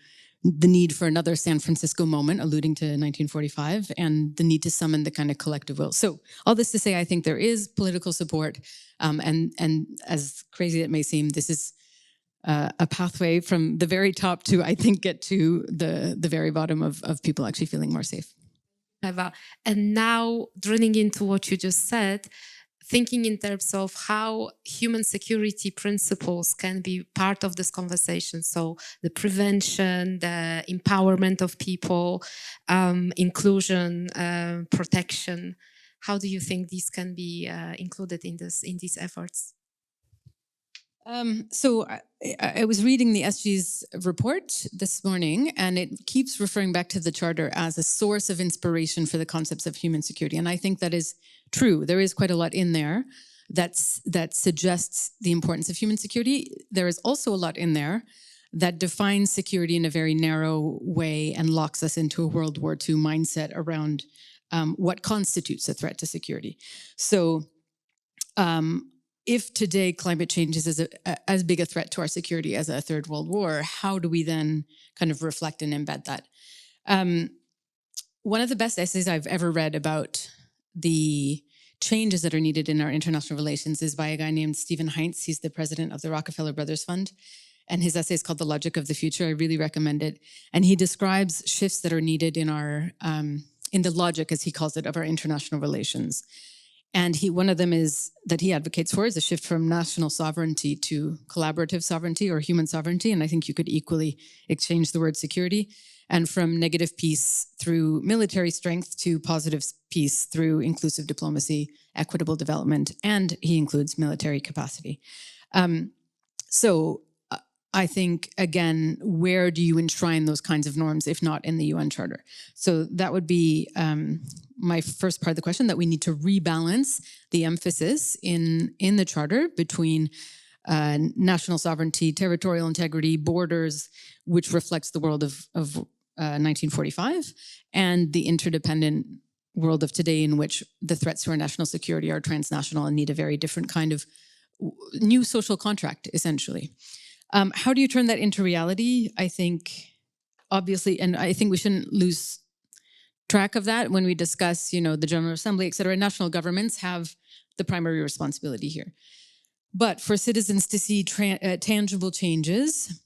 the need for another San Francisco moment, alluding to 1945, and the need to summon the kind of collective will. So all this to say, I think there is political support, and as crazy as it may seem, this is a pathway from the very top to, I think, get to the very bottom of people actually feeling more safe. Eva, and now drilling into what you just said, thinking in terms of how human security principles can be part of this conversation. So the prevention, the empowerment of people, inclusion, protection. How do you think these can be included in these efforts? So I was reading the SG's report this morning, and it keeps referring back to the Charter as a source of inspiration for the concepts of human security. And I think that is true. There is quite a lot in there that suggests the importance of human security. There is also a lot in there that defines security in a very narrow way and locks us into a World War II mindset around what constitutes a threat to security. So if today climate change is as big a threat to our security as a Third World War, how do we then kind of reflect and embed that? One of the best essays I've ever read about the changes that are needed in our international relations is by a guy named Stephen Heinz. He's the president of the Rockefeller Brothers Fund. And his essay is called The Logic of the Future. I really recommend it. And he describes shifts that are needed in our, in the logic, as he calls it, of our international relations. And one of them is that he advocates for is a shift from national sovereignty to collaborative sovereignty or human sovereignty. And I think you could equally exchange the word security. And from negative peace through military strength to positive peace through inclusive diplomacy, equitable development, and he includes military capacity. So I think, again, where do you enshrine those kinds of norms, if not in the UN Charter? So that would be my first part of the question, that we need to rebalance the emphasis in the Charter between national sovereignty, territorial integrity, borders, which reflects the world of 1945, and the interdependent world of today, in which the threats to our national security are transnational and need a very different kind of new social contract, essentially. How do you turn that into reality? I think, obviously, and I think we shouldn't lose track of that when we discuss, the General Assembly, et cetera. National governments have the primary responsibility here. But for citizens to see tangible changes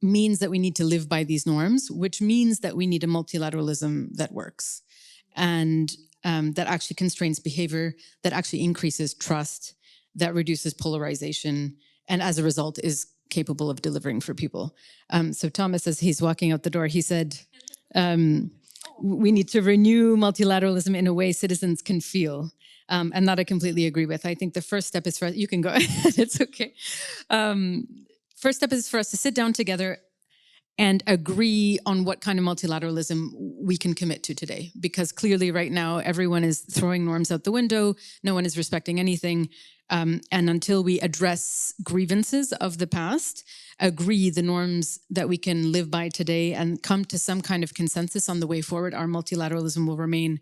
means that we need to live by these norms, which means that we need a multilateralism that works and that actually constrains behavior, that actually increases trust, that reduces polarization, and as a result is capable of delivering for people. So Thomas, as he's walking out the door, he said, we need to renew multilateralism in a way citizens can feel. And that I completely agree with. I think the first step is you can go ahead, it's okay. First step is for us to sit down together and agree on what kind of multilateralism we can commit to today. Because clearly right now, everyone is throwing norms out the window. No one is respecting anything. And until we address grievances of the past, agree the norms that we can live by today and come to some kind of consensus on the way forward, our multilateralism will remain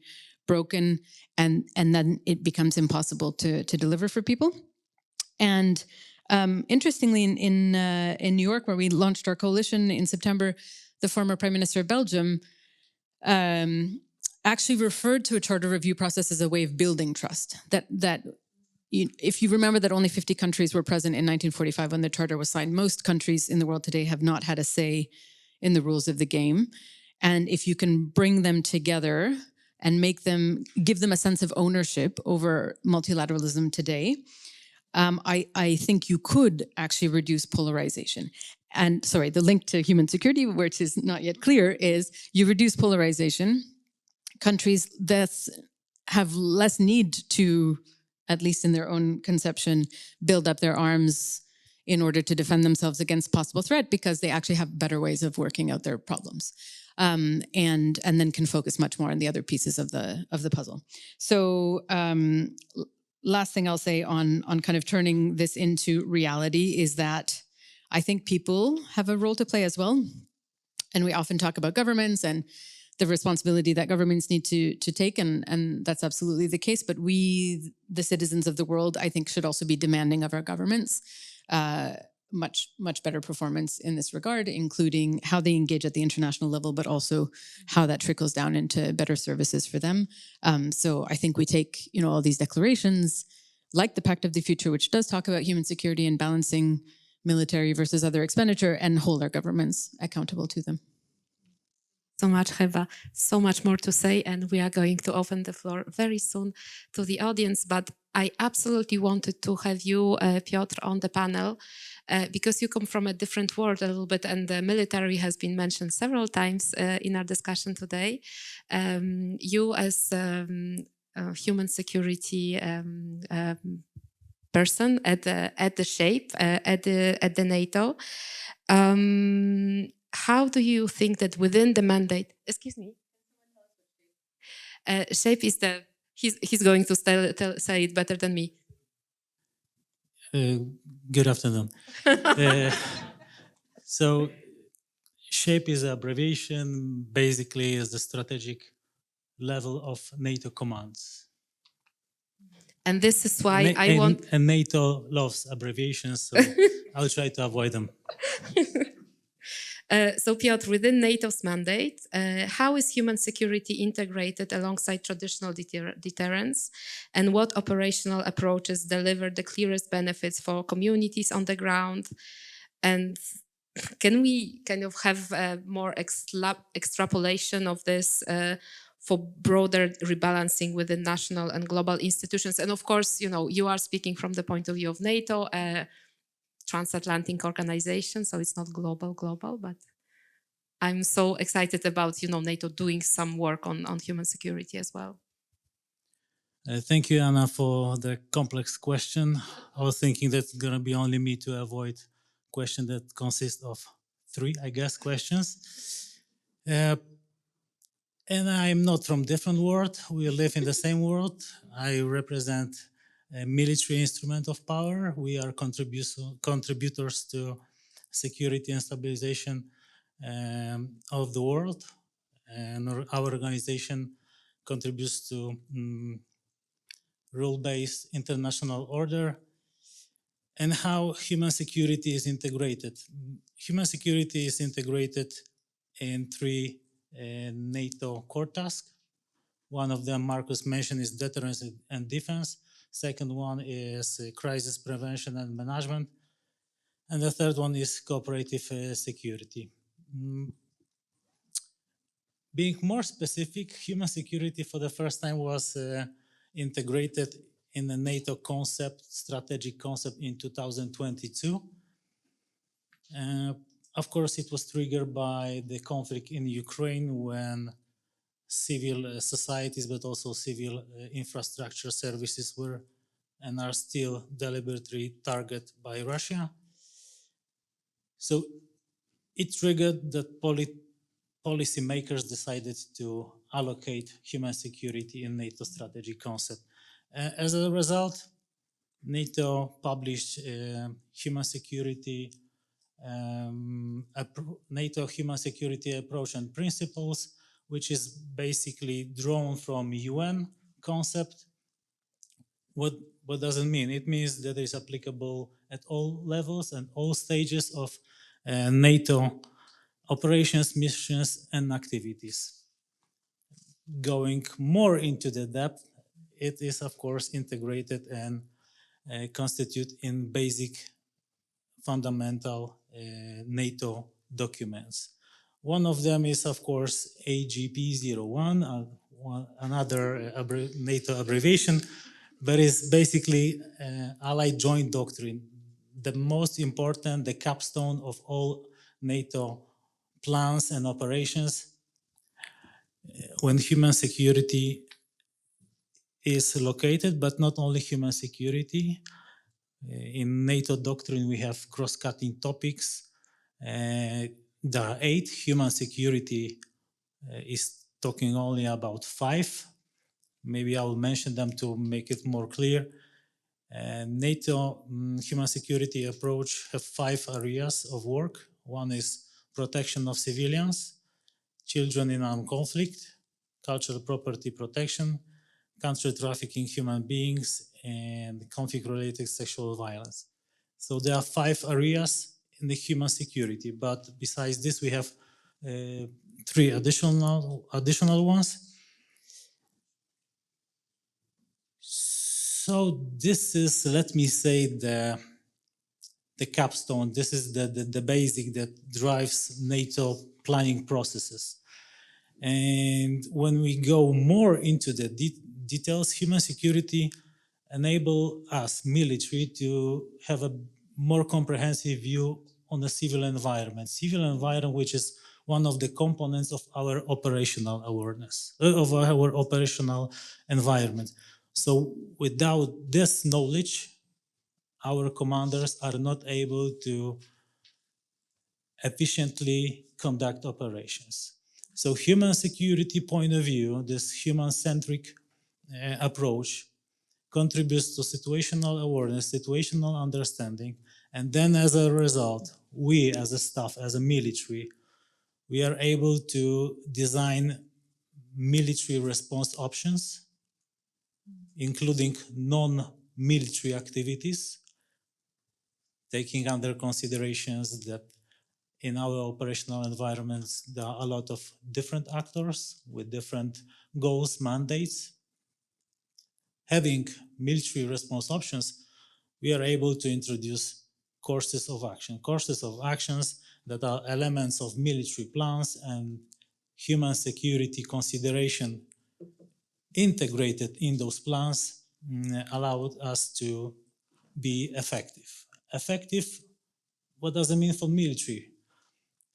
broken, and then it becomes impossible to deliver for people. And interestingly, in New York, where we launched our coalition in September, the former Prime Minister of Belgium actually referred to a charter review process as a way of building trust. That if you remember that only 50 countries were present in 1945 when the charter was signed, most countries in the world today have not had a say in the rules of the game. And if you can bring them together and give them a sense of ownership over multilateralism today, I think you could actually reduce polarization. And sorry, the link to human security, which is not yet clear, is you reduce polarization. Countries that have less need to, at least in their own conception, build up their arms in order to defend themselves against possible threat, because they actually have better ways of working out their problems. And then can focus much more on the other pieces of the puzzle. So last thing I'll say on kind of turning this into reality is that I think people have a role to play as well. And we often talk about governments and the responsibility that governments need to take, and that's absolutely the case. But we, the citizens of the world, I think should also be demanding of our governments much better performance in this regard, including how they engage at the international level, but also how that trickles down into better services for them. So I think we take, all these declarations, like the Pact of the Future, which does talk about human security and balancing military versus other expenditure, and hold our governments accountable to them. So much, Heba. So much more to say, and we are going to open the floor very soon to the audience. But I absolutely wanted to have you, Piotr, on the panel, because you come from a different world a little bit, and the military has been mentioned several times in our discussion today. You as human security person at the SHAPE, at the NATO. How do you think that within the mandate? Excuse me. SHAPE is he's going to say it better than me. Good afternoon. So SHAPE is an abbreviation, basically is the strategic level of NATO commands. And this is why And NATO loves abbreviations, so I'll try to avoid them. So Piotr, within NATO's mandate, how is human security integrated alongside traditional deterrence, and what operational approaches deliver the clearest benefits for communities on the ground? And can we kind of have more extrapolation of this for broader rebalancing within national and global institutions. And of course, you are speaking from the point of view of NATO, a transatlantic organization, so it's not global, but I'm so excited about, NATO doing some work on human security as well. Thank you, Anna, for the complex question. I was thinking that's going to be only me to avoid question that consists of 3, I guess, questions. And I'm not from different world. We live in the same world. I represent a military instrument of power. We are contributors to security and stabilization of the world. And our organization contributes to rule-based international order and how human security is integrated. Human security is integrated in 3 NATO core tasks. One of them, Marcus mentioned, is deterrence and defense. Second one is crisis prevention and management. And the third one is cooperative security. Being more specific, human security for the first time was integrated in the NATO concept, strategic concept in 2022. Of course, it was triggered by the conflict in Ukraine when civil societies, but also civil infrastructure services were and are still deliberately targeted by Russia. So it triggered that policymakers decided to allocate human security in NATO strategic concept. As a result, NATO published human security NATO human security approach and principles, which is basically drawn from UN concept. What does it mean? It means that it's applicable at all levels and all stages of NATO operations, missions, and activities. Going more into the depth, it is of course integrated and constitute in basic fundamental NATO documents. One of them is, of course, AGP-01, another NATO abbreviation, but it's basically Allied Joint Doctrine, the most important, the capstone of all NATO plans and operations when human security is located, but not only human security. In NATO doctrine, we have cross-cutting topics. There are 8. Human security is talking only about 5. Maybe I will mention them to make it more clear. NATO human security approach have 5 areas of work. One is protection of civilians, children in armed conflict, cultural property protection, counter trafficking human beings, and conflict-related sexual violence. So there are 5 areas in the human security, but besides this, we have 3 additional ones. So this is, let me say, the capstone. This is the basic that drives NATO planning processes. And when we go more into the details, human security enable us, military, to have a more comprehensive view on the civil environment. Civil environment, which is one of the components of our operational awareness, of our operational environment. So without this knowledge, our commanders are not able to efficiently conduct operations. So human security point of view, this human-centric approach contributes to situational awareness, situational understanding, and then as a result, we as a staff, as a military, we are able to design military response options, including non-military activities, taking under considerations that in our operational environments, there are a lot of different actors with different goals, mandates. Having military response options, we are able to introduce courses of actions that are elements of military plans and human security consideration integrated in those plans allowed us to be effective. Effective, what does it mean for military?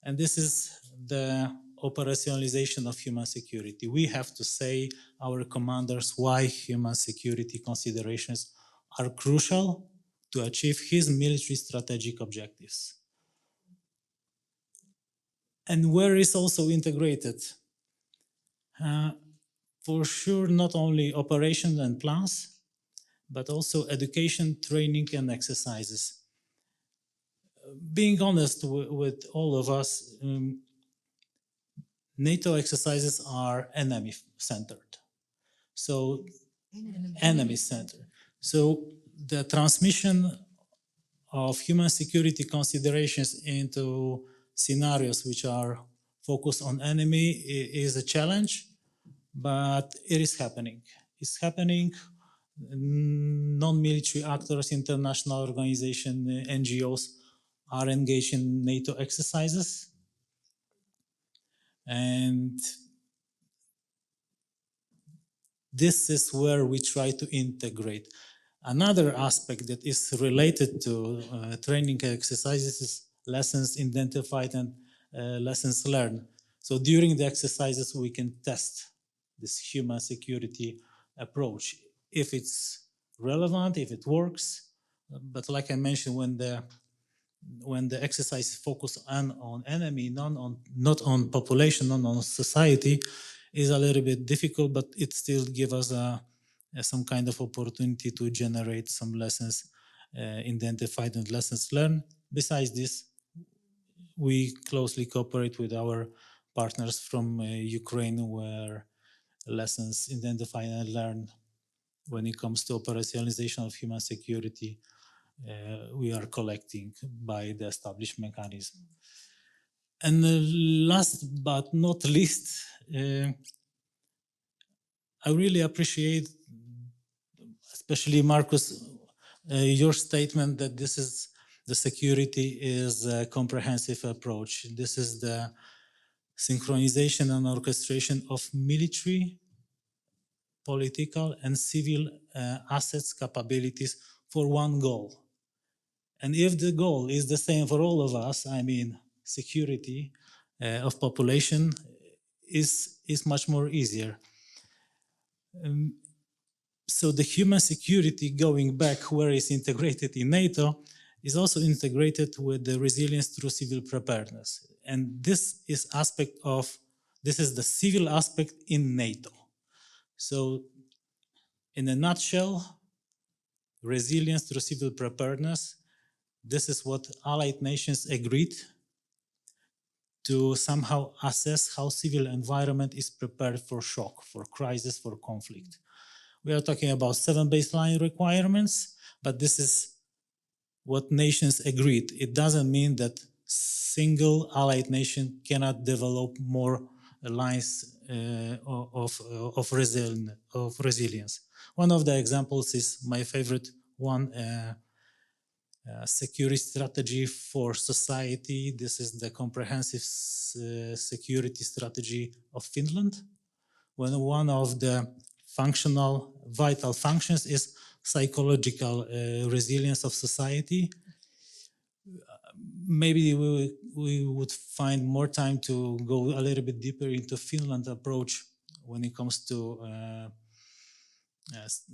And this is the operationalization of human security. We have to say our commanders why human security considerations are crucial to achieve his military strategic objectives. And where is also integrated? For sure, not only operations and plans, but also education, training, and exercises. Being honest with all of us, NATO exercises are enemy-centered. So, enemy-centered. So, the transmission of human security considerations into scenarios which are focused on enemy is a challenge, but it is happening. It's happening. Non-military actors, international organizations, NGOs are engaged in NATO exercises. And this is where we try to integrate. Another aspect that is related to training exercises is lessons identified and lessons learned. So during the exercises, we can test this human security approach, if it's relevant, if it works. But like I mentioned, when the exercise focus on enemy, not on population, not on society, is a little bit difficult, but it still gives us some kind of opportunity to generate some lessons identified and lessons learned. Besides this, we closely cooperate with our partners from Ukraine, where lessons identified and learned when it comes to operationalization of human security, we are collecting by the established mechanism. And last but not least, I really appreciate, especially Marcus, your statement that this is the security is a comprehensive approach. This is the synchronization and orchestration of military, political, and civil assets capabilities for one goal. And if the goal is the same for all of us, I mean, security of population is much more easier. So the human security, going back where it's integrated in NATO, is also integrated with the resilience through civil preparedness. And this is the civil aspect in NATO. So in a nutshell, resilience through civil preparedness, this is what allied nations agreed to somehow assess how civil environment is prepared for shock, for crisis, for conflict. We are talking about 7 baseline requirements, but this is what nations agreed. It doesn't mean that single allied nation cannot develop more lines of resilience. One of the examples is my favorite one, security strategy for society. This is the comprehensive security strategy of Finland, when one of the functional vital functions is psychological resilience of society. Maybe we would find more time to go a little bit deeper into Finland's approach when it comes to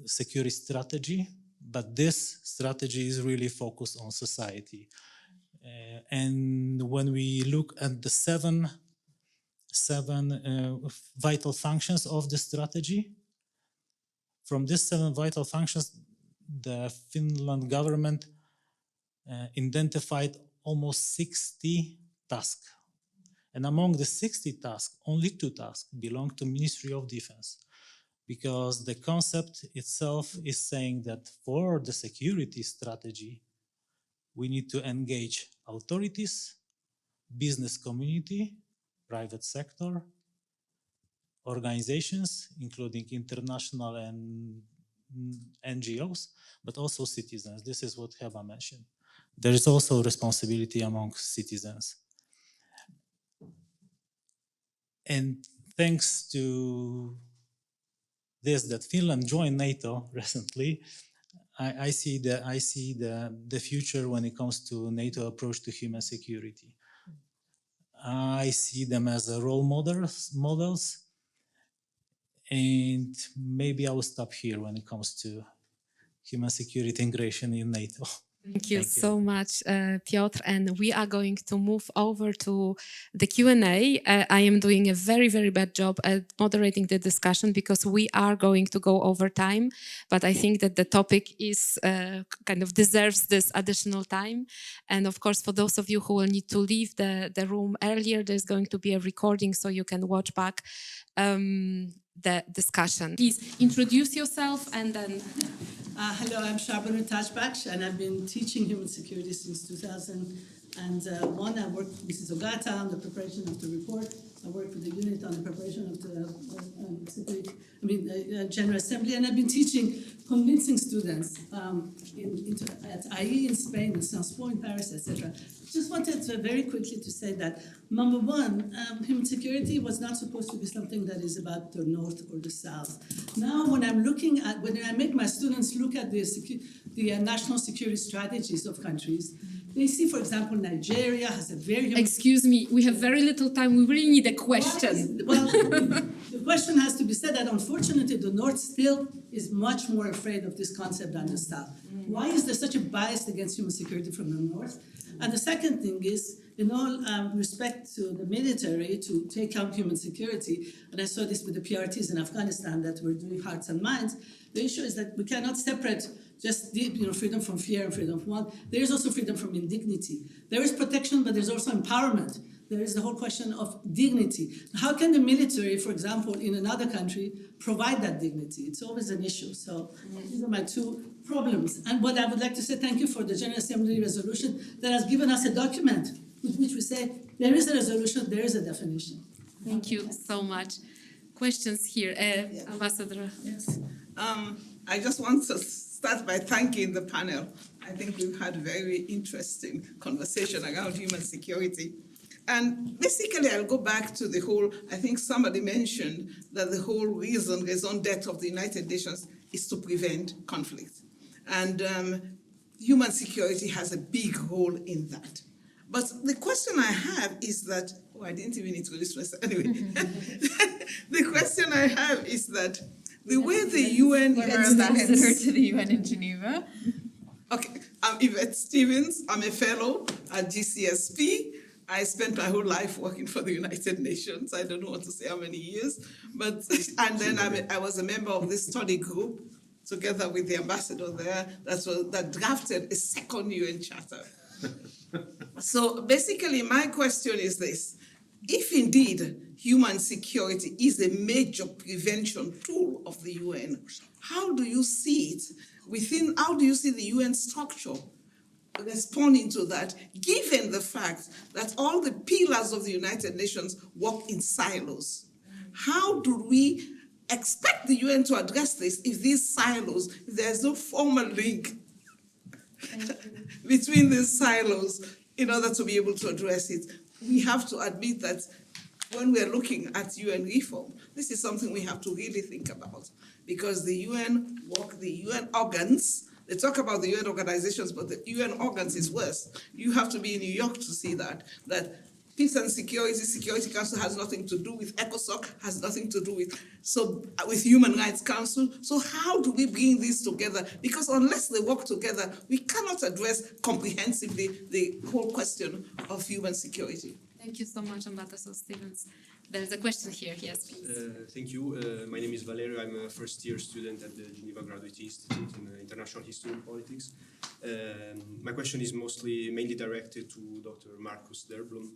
security strategy, but this strategy is really focused on society. And when we look at the seven vital functions of the strategy, from these 7 vital functions, the Finland government identified almost 60 tasks. And among the 60 tasks, only 2 tasks belong to Ministry of Defense, because the concept itself is saying that for the security strategy, we need to engage authorities, business community, private sector, organizations, including international and NGOs, but also citizens. This is what Heba mentioned. There is also responsibility among citizens. And thanks to this, that Finland joined NATO recently, I see the future when it comes to NATO approach to human security. I see them as a role models, and maybe I will stop here when it comes to human security integration in NATO. Thank you so much, Piotr. And we are going to move over to the Q&A. I am doing a very, very bad job at moderating the discussion because we are going to go over time. But I think that the topic is kind of deserves this additional time. And of course, for those of you who will need to leave the room earlier, there's going to be a recording so you can watch back the discussion. Please introduce yourself and then... Hello, I'm Shabana Tajbaksh, and I've been teaching human security since 2001. I worked with Mrs. Ogata on the preparation of the report. I worked with the unit on the preparation of the General Assembly, and I've been teaching, convincing students at IE in Spain, in Sciences Po in Paris, etc. Just wanted to very quickly to say that, number one, human security was not supposed to be something that is about the North or the South. Now, when I make my students look at the national security strategies of countries, they see, for example, Nigeria has a very... Excuse me, we have very little time. We really need a question. Well, the question has to be said that unfortunately the North still is much more afraid of this concept than the South. Why is there such a bias against human security from the North? And the second thing is, in all respect to the military to take out human security, and I saw this with the PRTs in Afghanistan that were doing hearts and minds, the issue is that we cannot separate just freedom from fear and freedom from want. There is also freedom from indignity. There is protection, but there's also empowerment. There is the whole question of dignity. How can the military, for example, in another country, provide that dignity? It's always an issue. So these are my two problems. And what I would like to say, thank you for the General Assembly resolution that has given us a document with which we say there is a resolution, there is a definition. Thank you so much. Questions here, Ambassador. Yes. I just want to start by thanking the panel. I think we've had a very interesting conversation around human security. And basically, I'll go back to the whole, I think somebody mentioned that the whole raison d'etre of the United Nations is to prevent conflict. And human security has a big role in that. But the question I have is that, oh, I didn't even introduce myself. Anyway, the question I have is that the way the UN ambassador to the UN in Geneva. Okay, I'm Yvette Stevens. I'm a fellow at GCSP. I spent my whole life working for the United Nations. I don't know what to say how many years, but and then I was a member of this study group together with the ambassador there that drafted a second UN charter. So basically, my question is this. If indeed human security is a major prevention tool of the UN, how do you see it how do you see the UN structure responding to that, given the fact that all the pillars of the United Nations work in silos? How do we expect the UN to address this if these silos, if there's no formal link between these silos in order to be able to address it? We have to admit that when we're looking at UN reform, this is something we have to really think about, because the UN organs, they talk about the UN organizations, but the UN organs is worse. You have to be in New York to see that Peace and Security Council has nothing to do with ECOSOC, has nothing to do with Human Rights Council. So how do we bring these together? Because unless they work together, we cannot address comprehensively the whole question of human security. Thank you so much, Ambassador Stevens. There's a question here. Yes, please. Thank you. My name is Valerio. I'm a first-year student at the Geneva Graduate Institute in International History and Politics. My question is mainly directed to Dr. Markus Derblom.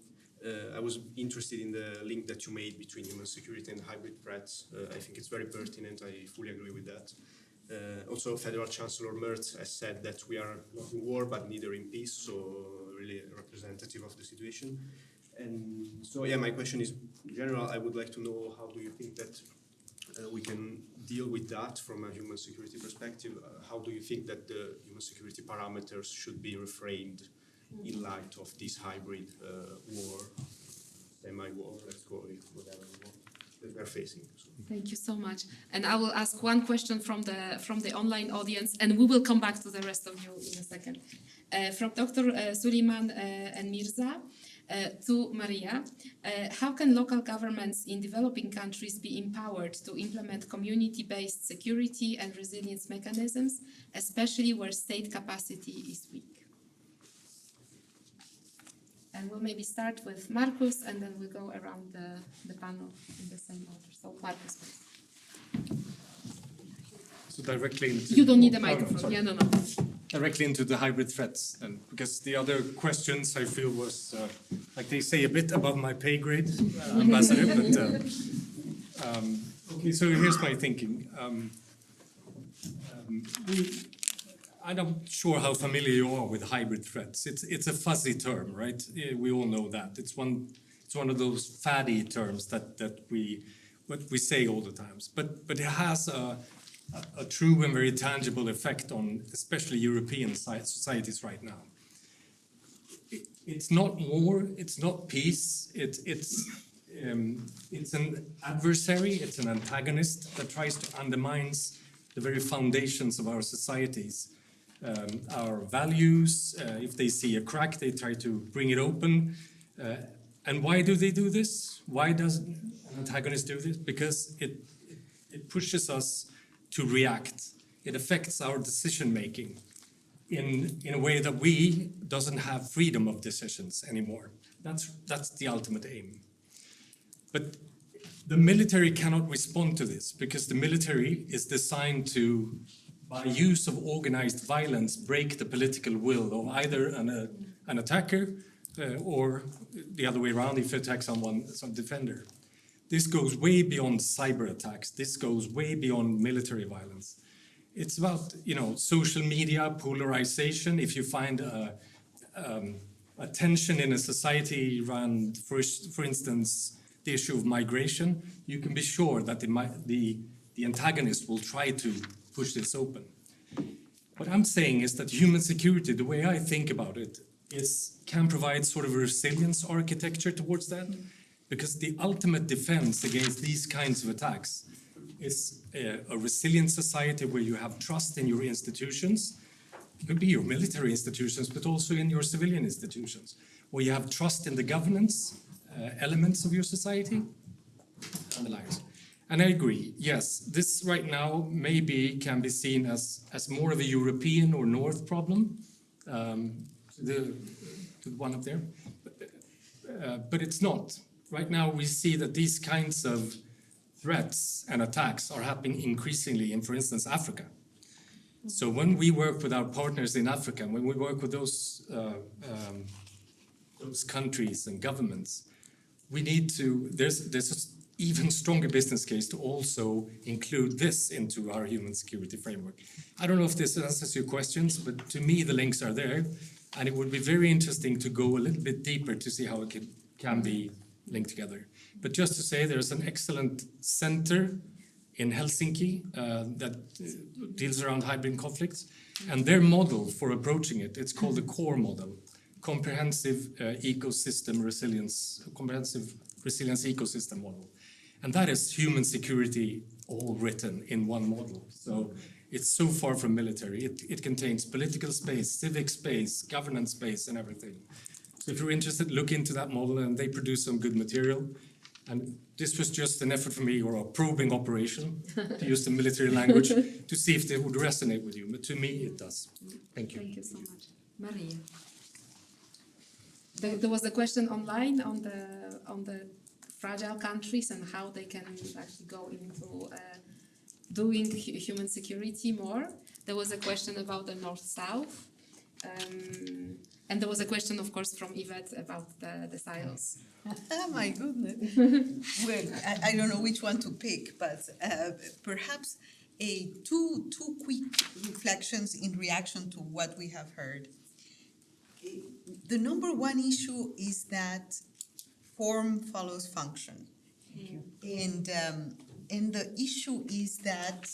I was interested in the link that you made between human security and hybrid threats. I think it's very pertinent. I fully agree with that. Also, Federal Chancellor Merz has said that we are not in war, but neither in peace, so really representative of the situation. And so, yeah, my question is, in general, I would like to know how do you think that we can deal with that from a human security perspective? How do you think that the human security parameters should be reframed in light of this hybrid war, semi-war, let's call it whatever we want? that we are facing. So. Thank you so much. And I will ask one question from the online audience, and we will come back to the rest of you in a second. From Dr. Suleiman and Mirza to Maria, how can local governments in developing countries be empowered to implement community-based security and resilience mechanisms, especially where state capacity is weak? And we'll maybe start with Marcus, and then we'll go around the panel in the same order. So Marcus first. So directly into... You don't need a microphone. Yeah, no. Directly into the hybrid threats, and because the other questions I feel was, like they say, a bit above my pay grade, Ambassador. But okay, so here's my thinking. I'm not sure how familiar you are with hybrid threats. It's a fuzzy term, right? We all know that. It's one of those faddy terms that we say all the times. But it has a true and very tangible effect on especially European societies right now. It's not war, it's not peace, it's an adversary, it's an antagonist that tries to undermine the very foundations of our societies. Our values, if they see a crack, they try to bring it open. And why do they do this? Why does an antagonist do this? Because it pushes us to react. It affects our decision-making in a way that we doesn't have freedom of decisions anymore. That's the ultimate aim. But the military cannot respond to this because the military is designed to, by use of organized violence, break the political will of either an attacker or the other way around if you attack some defender. This goes way beyond cyber attacks. This goes way beyond military violence. It's about, social media, polarization. If you find a tension in a society around, for instance, the issue of migration, you can be sure that the antagonist will try to push this open. What I'm saying is that human security, the way I think about it, can provide sort of a resilience architecture towards that. Because the ultimate defense against these kinds of attacks is a resilient society where you have trust in your institutions. It could be your military institutions, but also in your civilian institutions, where you have trust in the governance elements of your society and the likes. And I agree, yes, this right now maybe can be seen as more of a European or North problem, the one up there, but it's not. Right now, we see that these kinds of threats and attacks are happening increasingly in, for instance, Africa. So when we work with our partners in Africa, when we work with those countries and governments, we need to, there's an even stronger business case to also include this into our human security framework. I don't know if this answers your questions, but to me, the links are there. And it would be very interesting to go a little bit deeper to see how it can be linked together. But just to say, there's an excellent center in Helsinki that deals around hybrid conflicts. And their model for approaching it, it's called the CORE model, Comprehensive Resilience Ecosystem Model. And that is human security all written in one model. So it's so far from military. It contains political space, civic space, governance space, and everything. So if you're interested, look into that model, and they produce some good material. And this was just an effort for me, or a probing operation, to use the military language, to see if they would resonate with you. But to me, it does. Thank you. Thank you so much. Maria. There was a question online on the fragile countries and how they can actually go into doing human security more. There was a question about the North-South. And there was a question, of course, from Yvette about the silos. Oh my goodness. Well, I don't know which one to pick, but perhaps two quick reflections in reaction to what we have heard. The number one issue is that form follows function. And the issue is that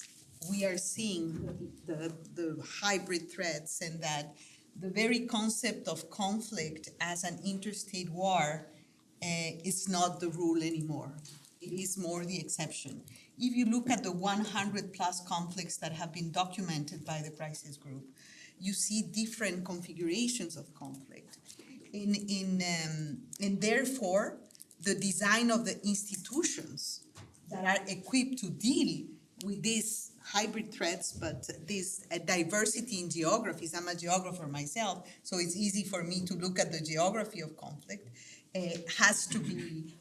we are seeing the hybrid threats, and that the very concept of conflict as an interstate war is not the rule anymore. It is more the exception. If you look at the 100 plus conflicts that have been documented by the crisis group, you see different configurations of conflict. And therefore, the design of the institutions that are equipped to deal with these hybrid threats, but this diversity in geographies. I'm a geographer myself, so it's easy for me to look at the geography of conflict, has to be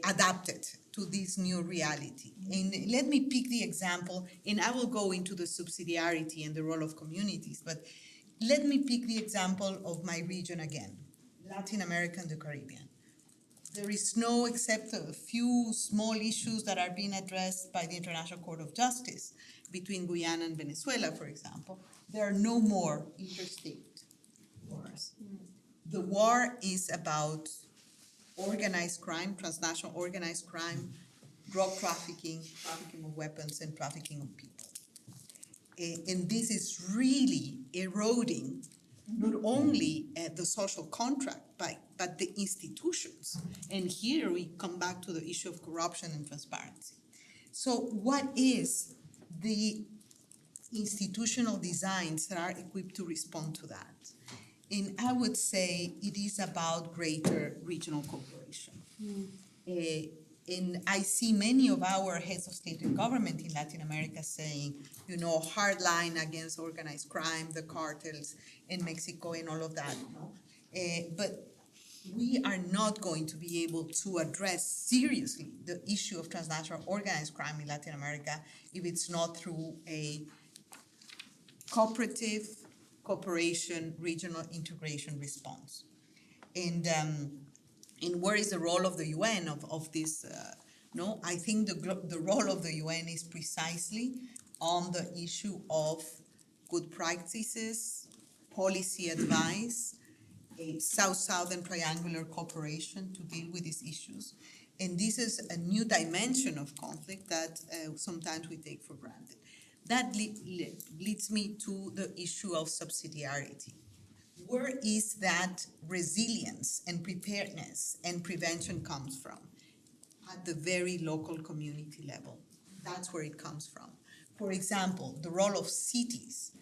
adapted to this new reality. And let me pick the example, and I will go into the subsidiarity and the role of communities, but let me pick the example of my region again, Latin America and the Caribbean. There is no, except a few small issues that are being addressed by the International Court of Justice between Guyana and Venezuela, for example, there are no more interstate wars. The war is about organized crime, transnational organized crime, drug trafficking, trafficking of weapons, and trafficking of people. And this is really eroding not only the social contract, but the institutions. And here we come back to the issue of corruption and transparency. So what is the institutional designs that are equipped to respond to that? And I would say it is about greater regional cooperation. And I see many of our heads of state and government in Latin America saying, you know, hard line against organized crime, the cartels in Mexico and all of that. But we are not going to be able to address seriously the issue of transnational organized crime in Latin America if it's not through a cooperative cooperation, regional integration response. And where is the role of the UN of this? No, I think the role of the UN is precisely on the issue of good practices, policy advice, a South-Southern triangular cooperation to deal with these issues. And this is a new dimension of conflict that sometimes we take for granted. That leads me to the issue of subsidiarity. Where is that resilience and preparedness and prevention comes from? At the very local community level. That's where it comes from. For example, the role of cities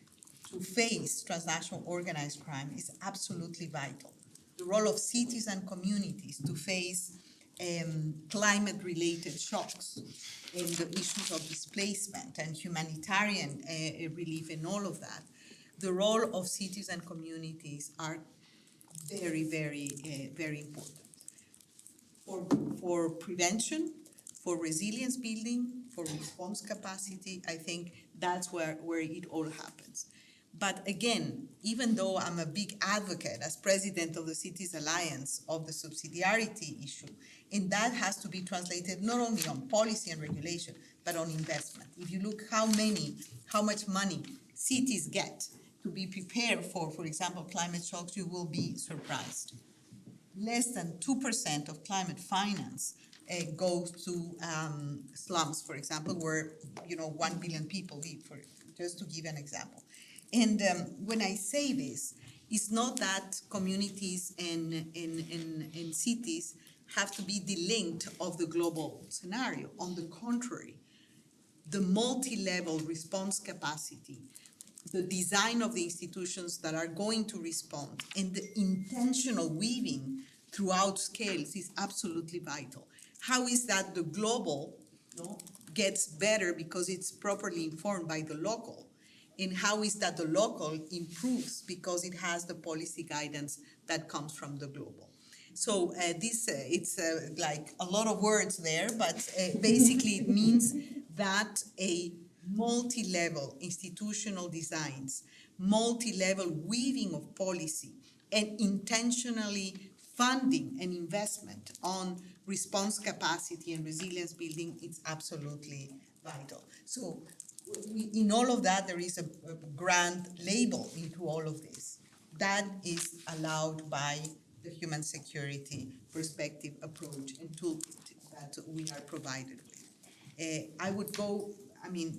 to face transnational organized crime is absolutely vital. The role of cities and communities to face climate-related shocks and the issues of displacement and humanitarian relief and all of that. The role of cities and communities are very, very, very important. For prevention, for resilience building, for response capacity, I think that's where it all happens. But again, even though I'm a big advocate as president of the Cities Alliance of the subsidiarity issue, and that has to be translated not only on policy and regulation, but on investment. If you look how much money cities get to be prepared for example, climate shocks, you will be surprised. Less than 2% of climate finance goes to slums, for example, where 1 billion people live, just to give an example. And when I say this, it's not that communities and cities have to be delinked of the global scenario. On the contrary, the multi-level response capacity, the design of the institutions that are going to respond, and the intentional weaving throughout scales is absolutely vital. How is that the global gets better because it's properly informed by the local? And how is that the local improves because it has the policy guidance that comes from the global? So it's like a lot of words there, but basically it means that a multi-level institutional designs, multi-level weaving of policy, and intentionally funding and investment on response capacity and resilience building is absolutely vital. So in all of that, there is a grand label into all of this. That is allowed by the human security perspective approach and toolkit that we are provided with. I would go,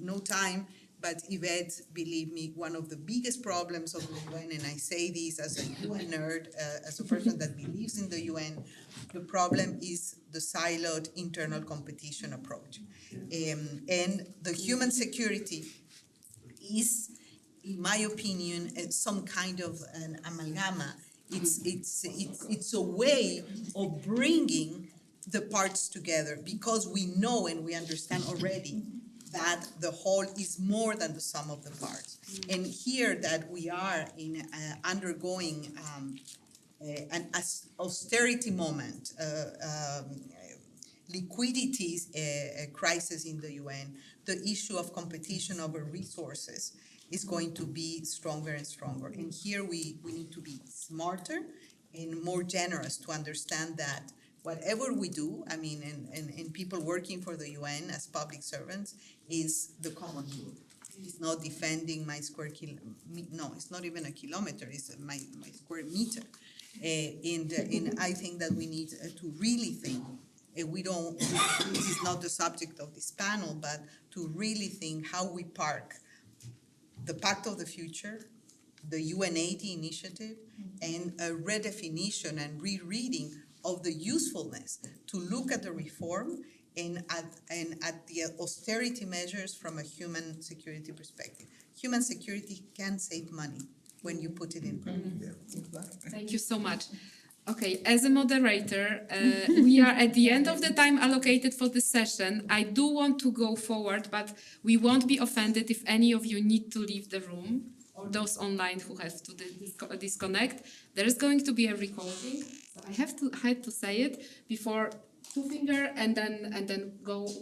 no time But Yvette, believe me, one of the biggest problems of the UN, and I say this as a UN nerd, as a person that believes in the UN, the problem is the siloed internal competition approach. And the human security is, in my opinion, some kind of an amalgama. It's a way of bringing the parts together, because we know and we understand already that the whole is more than the sum of the parts. And here that we are in undergoing an austerity moment, liquidity crisis in the UN, the issue of competition over resources is going to be stronger and stronger. And here we need to be smarter and more generous to understand that whatever we do, I mean, and people working for the UN as public servants, is the common good. It's not defending my square no, it's not even a kilometer, it's my square meter. And I think that we need to really think, this is not the subject of this panel, but to really think how we park the Pact of the Future, the UN80 initiative, and a redefinition and rereading of the usefulness to look at the reform and at the austerity measures from a human security perspective. Human security can save money when you put it in practice. Thank you so much. Okay, as a moderator, we are at the end of the time allocated for this session. I do want to go forward, but we won't be offended if any of you need to leave the room, or those online who have to disconnect. There is going to be a recording, so I had to say it before two finger, and then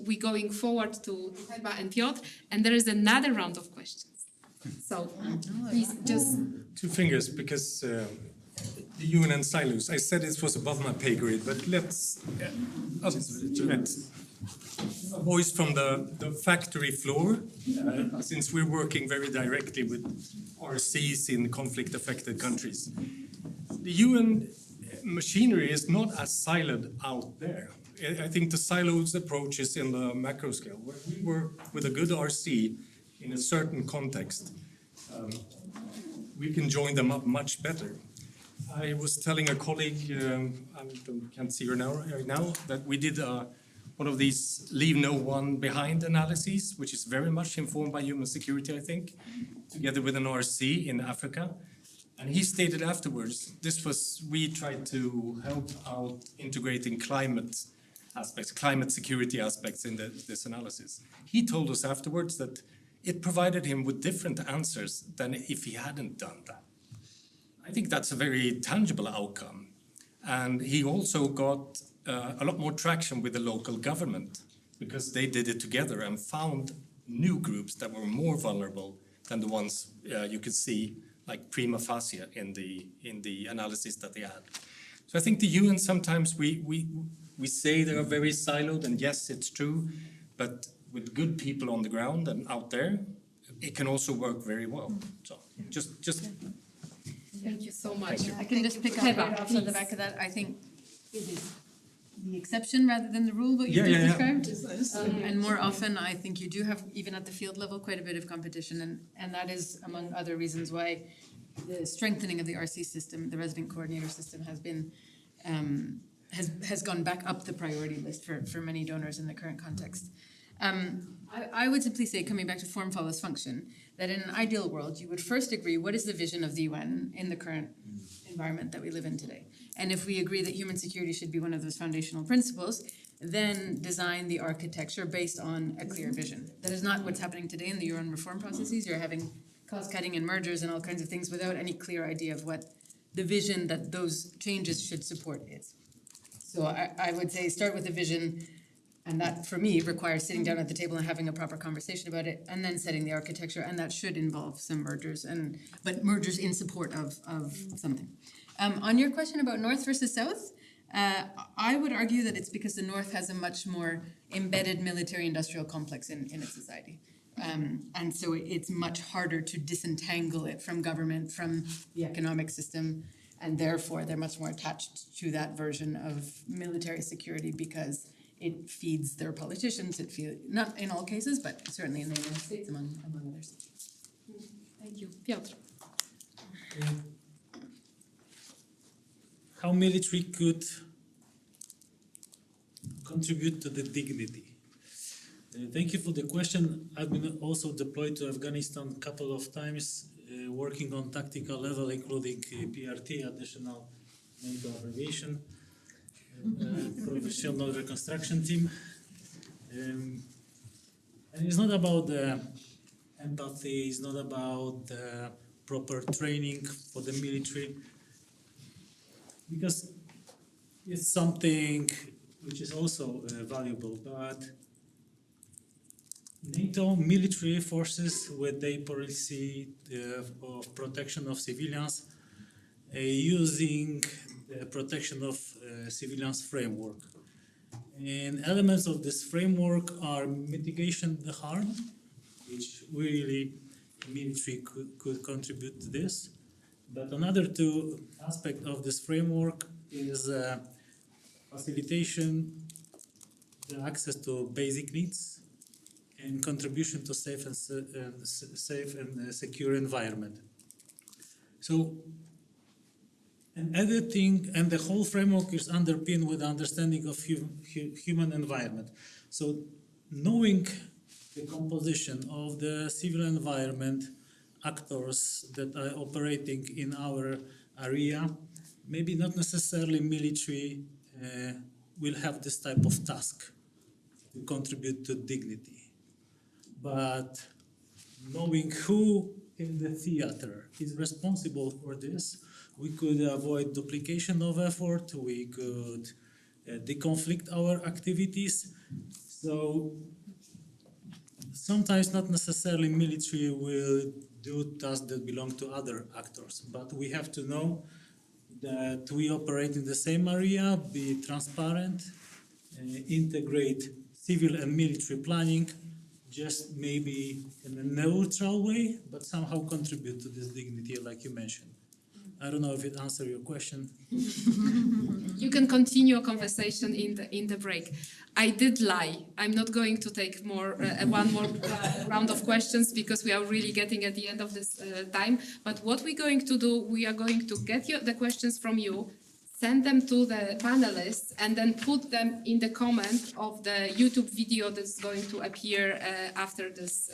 we going forward to Heba and Piotr, and there is another round of questions. So please just Two fingers, because the UN and silos. I said it was above my pay grade, but let's a voice from the factory floor, since we're working very directly with RCs in conflict-affected countries. The UN machinery is not as siloed out there. I think the silos approach is in the macro scale. Where we work with a good RC in a certain context, we can join them up much better. I was telling a colleague, I can't see her right now, that we did one of these leave no one behind analyses, which is very much informed by human security, I think, together with an RC in Africa. And he stated afterwards, we tried to help out integrating climate aspects, climate security aspects in this analysis. He told us afterwards that it provided him with different answers than if he hadn't done that. I think that's a very tangible outcome. And he also got a lot more traction with the local government, because they did it together and found new groups that were more vulnerable than the ones you could see like prima facie in the analysis that they had. So I think the UN, sometimes we say they are very siloed, and yes, it's true, but with good people on the ground and out there, it can also work very well. So just thank you so much. I can just pick up right off the back of that. I think it is the exception rather than the rule, what you just described. And more often, I think you do have, even at the field level, quite a bit of competition. And that is, among other reasons, why the strengthening of the RC system, the resident coordinator system, has been has gone back up the priority list for many donors in the current context. I would simply say, coming back to form follows function, that in an ideal world, you would first agree what is the vision of the UN in the current environment that we live in today. And if we agree that human security should be one of those foundational principles, then design the architecture based on a clear vision. That is not what's happening today in the UN reform processes. You're having cost-cutting and mergers and all kinds of things without any clear idea of what the vision that those changes should support is. So I would say start with a vision, and that, for me, requires sitting down at the table and having a proper conversation about it, and then setting the architecture, and that should involve some mergers, but mergers in support of something. On your question about North versus South, I would argue that it's because the North has a much more embedded military-industrial complex in its society. And so it's much harder to disentangle it from government, from the economic system, and therefore they're much more attached to that version of military security because it feeds their politicians, it feeds, not in all cases, but certainly in the United States, among others. Thank you. Piotr. How military could contribute to the dignity? Thank you for the question. I've been also deployed to Afghanistan a couple of times, working on tactical level, including PRT, additional NATO abbreviation, professional reconstruction team. And it's not about empathy, it's not about proper training for the military, because it's something which is also valuable, but NATO military forces with their policy of protection of civilians using the protection of civilians framework. And elements of this framework are mitigation the harm, which really military could contribute to this. But another two aspects of this framework is facilitation, the access to basic needs, and contribution to safe and secure environment. So, and everything, and the whole framework is underpinned with understanding of human environment. So, knowing the composition of the civil environment actors that are operating in our area, maybe not necessarily military will have this type of task to contribute to dignity. But knowing who in the theater is responsible for this, we could avoid duplication of effort, we could deconflict our activities. So sometimes not necessarily military will do tasks that belong to other actors, but we have to know that we operate in the same area, be transparent, integrate civil and military planning, just maybe in a neutral way, but somehow contribute to this dignity like you mentioned. I don't know if it answered your question. You can continue a conversation in the break. I did lie. I'm not going to take one more round of questions because we are really getting at the end of this time. But what we're going to do, we are going to get the questions from you, send them to the panelists, and then put them in the comment of the YouTube video that's going to appear after this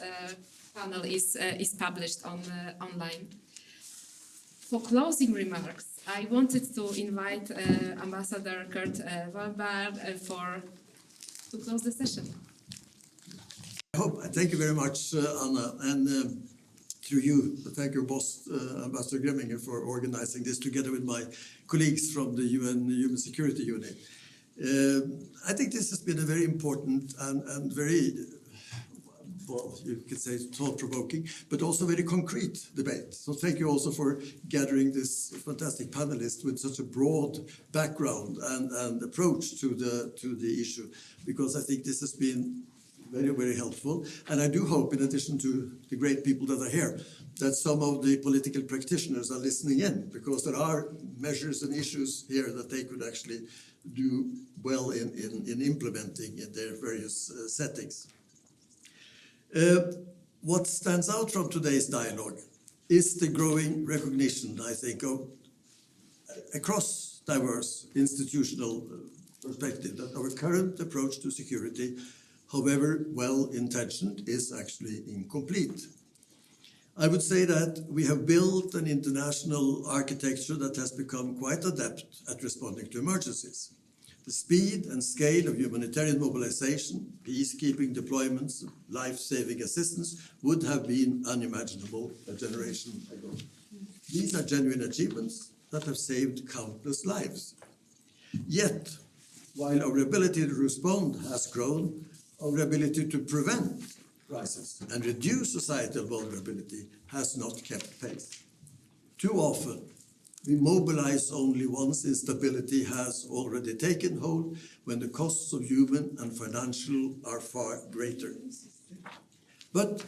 panel is published online. For closing remarks, I wanted to invite Ambassador Kurt Wallberg to close the session. Thank you very much, Anna, and through you, thank your boss, Ambassador Greminger, for organizing this together with my colleagues from the UN Human Security Unit. I think this has been a very important and very, well, you could say thought-provoking, but also very concrete debate. So thank you also for gathering this fantastic panelists with such a broad background and approach to the issue, because I think this has been very, very helpful. And I do hope, in addition to the great people that are here, that some of the political practitioners are listening in, because there are measures and issues here that they could actually do well in implementing in their various settings. What stands out from today's dialogue is the growing recognition, I think, of across diverse institutional perspective, that our current approach to security, however well-intentioned, is actually incomplete. I would say that we have built an international architecture that has become quite adept at responding to emergencies. The speed and scale of humanitarian mobilization, peacekeeping deployments, life-saving assistance would have been unimaginable a generation ago. These are genuine achievements that have saved countless lives. Yet, while our ability to respond has grown, our ability to prevent crisis and reduce societal vulnerability has not kept pace. Too often, we mobilize only once instability has already taken hold, when the costs of human and financial are far greater. But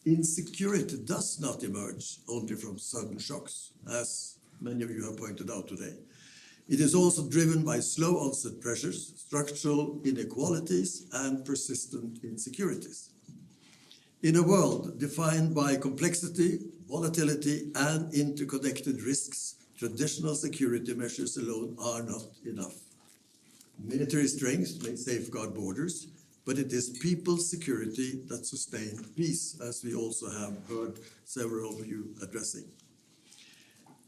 insecurity does not emerge only from sudden shocks, as many of you have pointed out today. It is also driven by slow onset pressures, structural inequalities, and persistent insecurities. In a world defined by complexity, volatility, and interconnected risks, traditional security measures alone are not enough. Military strength may safeguard borders, but it is people's security that sustain peace, as we also have heard several of you addressing.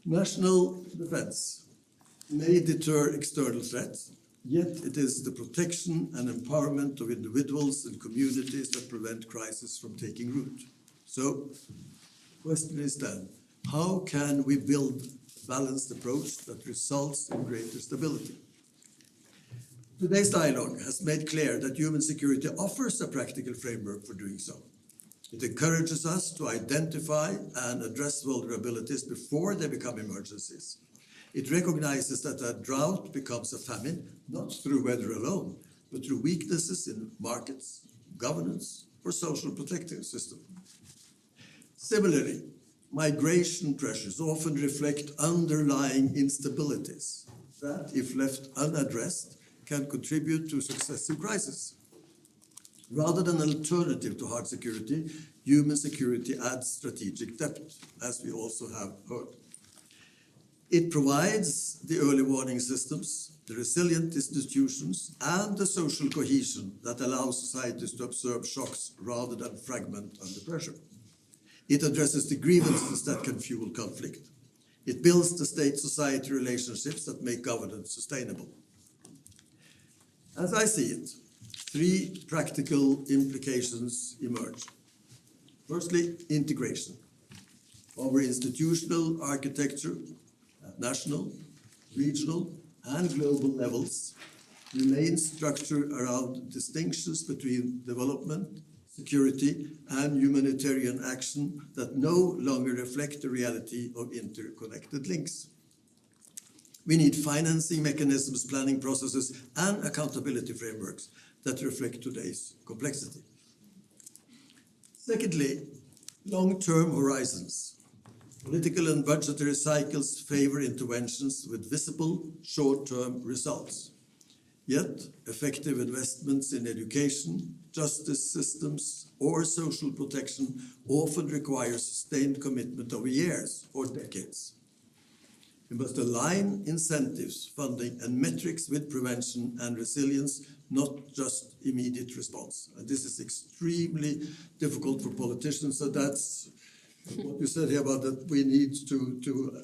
National defense may deter external threats, yet it is the protection and empowerment of individuals and communities that prevent crisis from taking root. So, the question is then, how can we build a balanced approach that results in greater stability? Today's dialogue has made clear that human security offers a practical framework for doing so. It encourages us to identify and address vulnerabilities before they become emergencies. It recognizes that a drought becomes a famine, not through weather alone, but through weaknesses in markets, governance, or social protective system. Similarly, migration pressures often reflect underlying instabilities that, if left unaddressed, can contribute to successive crises. Rather than an alternative to hard security, human security adds strategic depth, as we also have heard. It provides the early warning systems, the resilient institutions, and the social cohesion that allows societies to absorb shocks rather than fragment under pressure. It addresses the grievances that can fuel conflict. It builds the state-society relationships that make governance sustainable. As I see it, three practical implications emerge. Firstly, integration. Our institutional architecture at national, regional, and global levels remains structured around distinctions between development, security, and humanitarian action that no longer reflect the reality of interconnected links. We need financing mechanisms, planning processes, and accountability frameworks that reflect today's complexity. Secondly, long-term horizons. Political and budgetary cycles favor interventions with visible short-term results. Yet, effective investments in education, justice systems, or social protection often require sustained commitment over years or decades. We must align incentives, funding, and metrics with prevention and resilience, not just immediate response. And this is extremely difficult for politicians, so that's what you said here about that we need to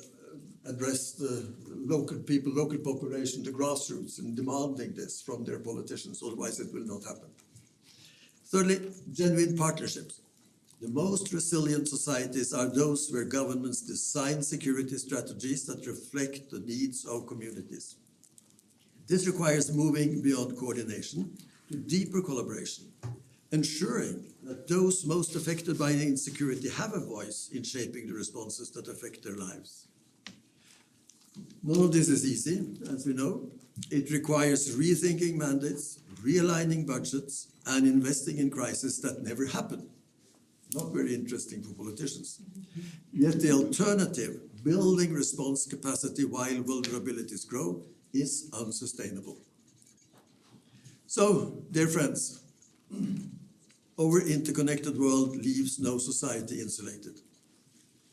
address the local people, local population, the grassroots, and demanding this from their politicians, otherwise it will not happen. Thirdly, genuine partnerships. The most resilient societies are those where governments design security strategies that reflect the needs of communities. This requires moving beyond coordination to deeper collaboration, ensuring that those most affected by insecurity have a voice in shaping the responses that affect their lives. None of this is easy, as we know. It requires rethinking mandates, realigning budgets, and investing in crises that never happen. Not very interesting for politicians. Yet the alternative, building response capacity while vulnerabilities grow, is unsustainable. So, dear friends, our interconnected world leaves no society insulated.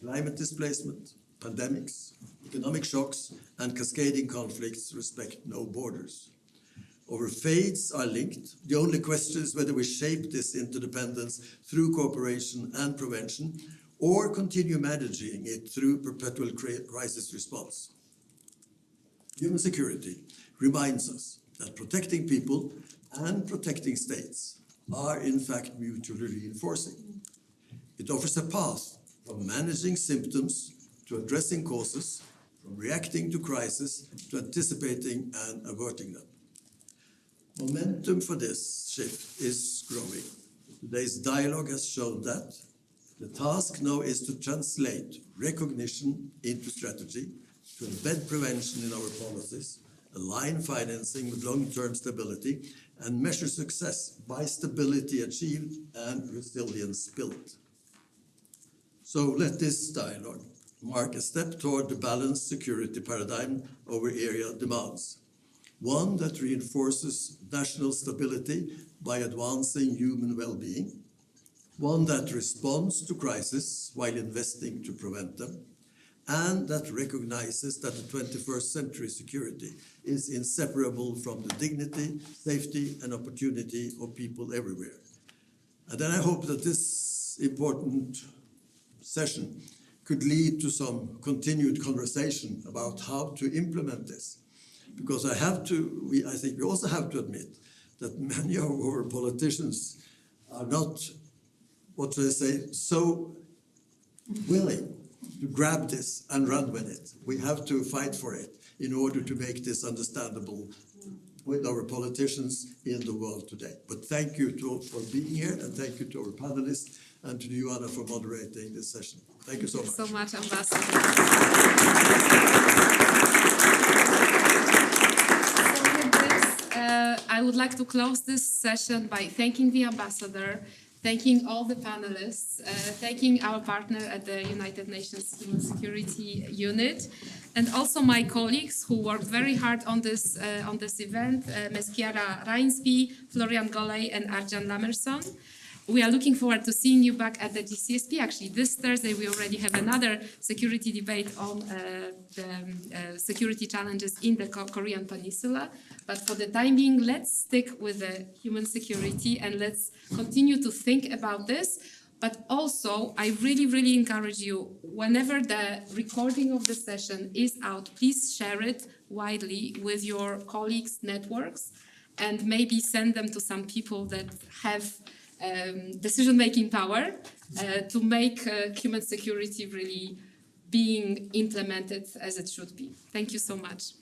Climate displacement, pandemics, economic shocks, and cascading conflicts respect no borders. Our fates are linked. The only question is whether we shape this interdependence through cooperation and prevention, or continue managing it through perpetual crisis response. Human security reminds us that protecting people and protecting states are in fact mutually reinforcing. It offers a path from managing symptoms to addressing causes, from reacting to crisis to anticipating and averting them. Momentum for this shift is growing. Today's dialogue has shown that. The task now is to translate recognition into strategy, to embed prevention in our policies, align financing with long-term stability, and measure success by stability achieved and resilience built. So let this dialogue mark a step toward the balanced security paradigm our area demands. One that reinforces national stability by advancing human well-being. One that responds to crises while investing to prevent them. And that recognizes that the 21st century security is inseparable from the dignity, safety, and opportunity of people everywhere. And then I hope that this important session could lead to some continued conversation about how to implement this. Because I think we also have to admit that many of our politicians are not, what should I say, so willing to grab this and run with it. We have to fight for it in order to make this understandable with our politicians in the world today. But thank you for being here, and thank you to our panelists and to you, Anna, for moderating this session. Thank you so much. Thank you so much, Ambassador. So with this, I would like to close this session by thanking the Ambassador, thanking all the panelists, thanking our partner at the United Nations Human Security Unit, and also my colleagues who worked very hard on this event, Ms. Chiara Reinsby, Florian Goley, and Arjan Lamerson. We are looking forward to seeing you back at the GCSP. Actually, this Thursday we already have another security debate on the security challenges in the Korean Peninsula. But for the time being, let's stick with the human security and let's continue to think about this. But also, I really, really encourage you, whenever the recording of the session is out, please share it widely with your colleagues' networks and maybe send them to some people that have decision-making power to make human security really being implemented as it should be. Thank you so much.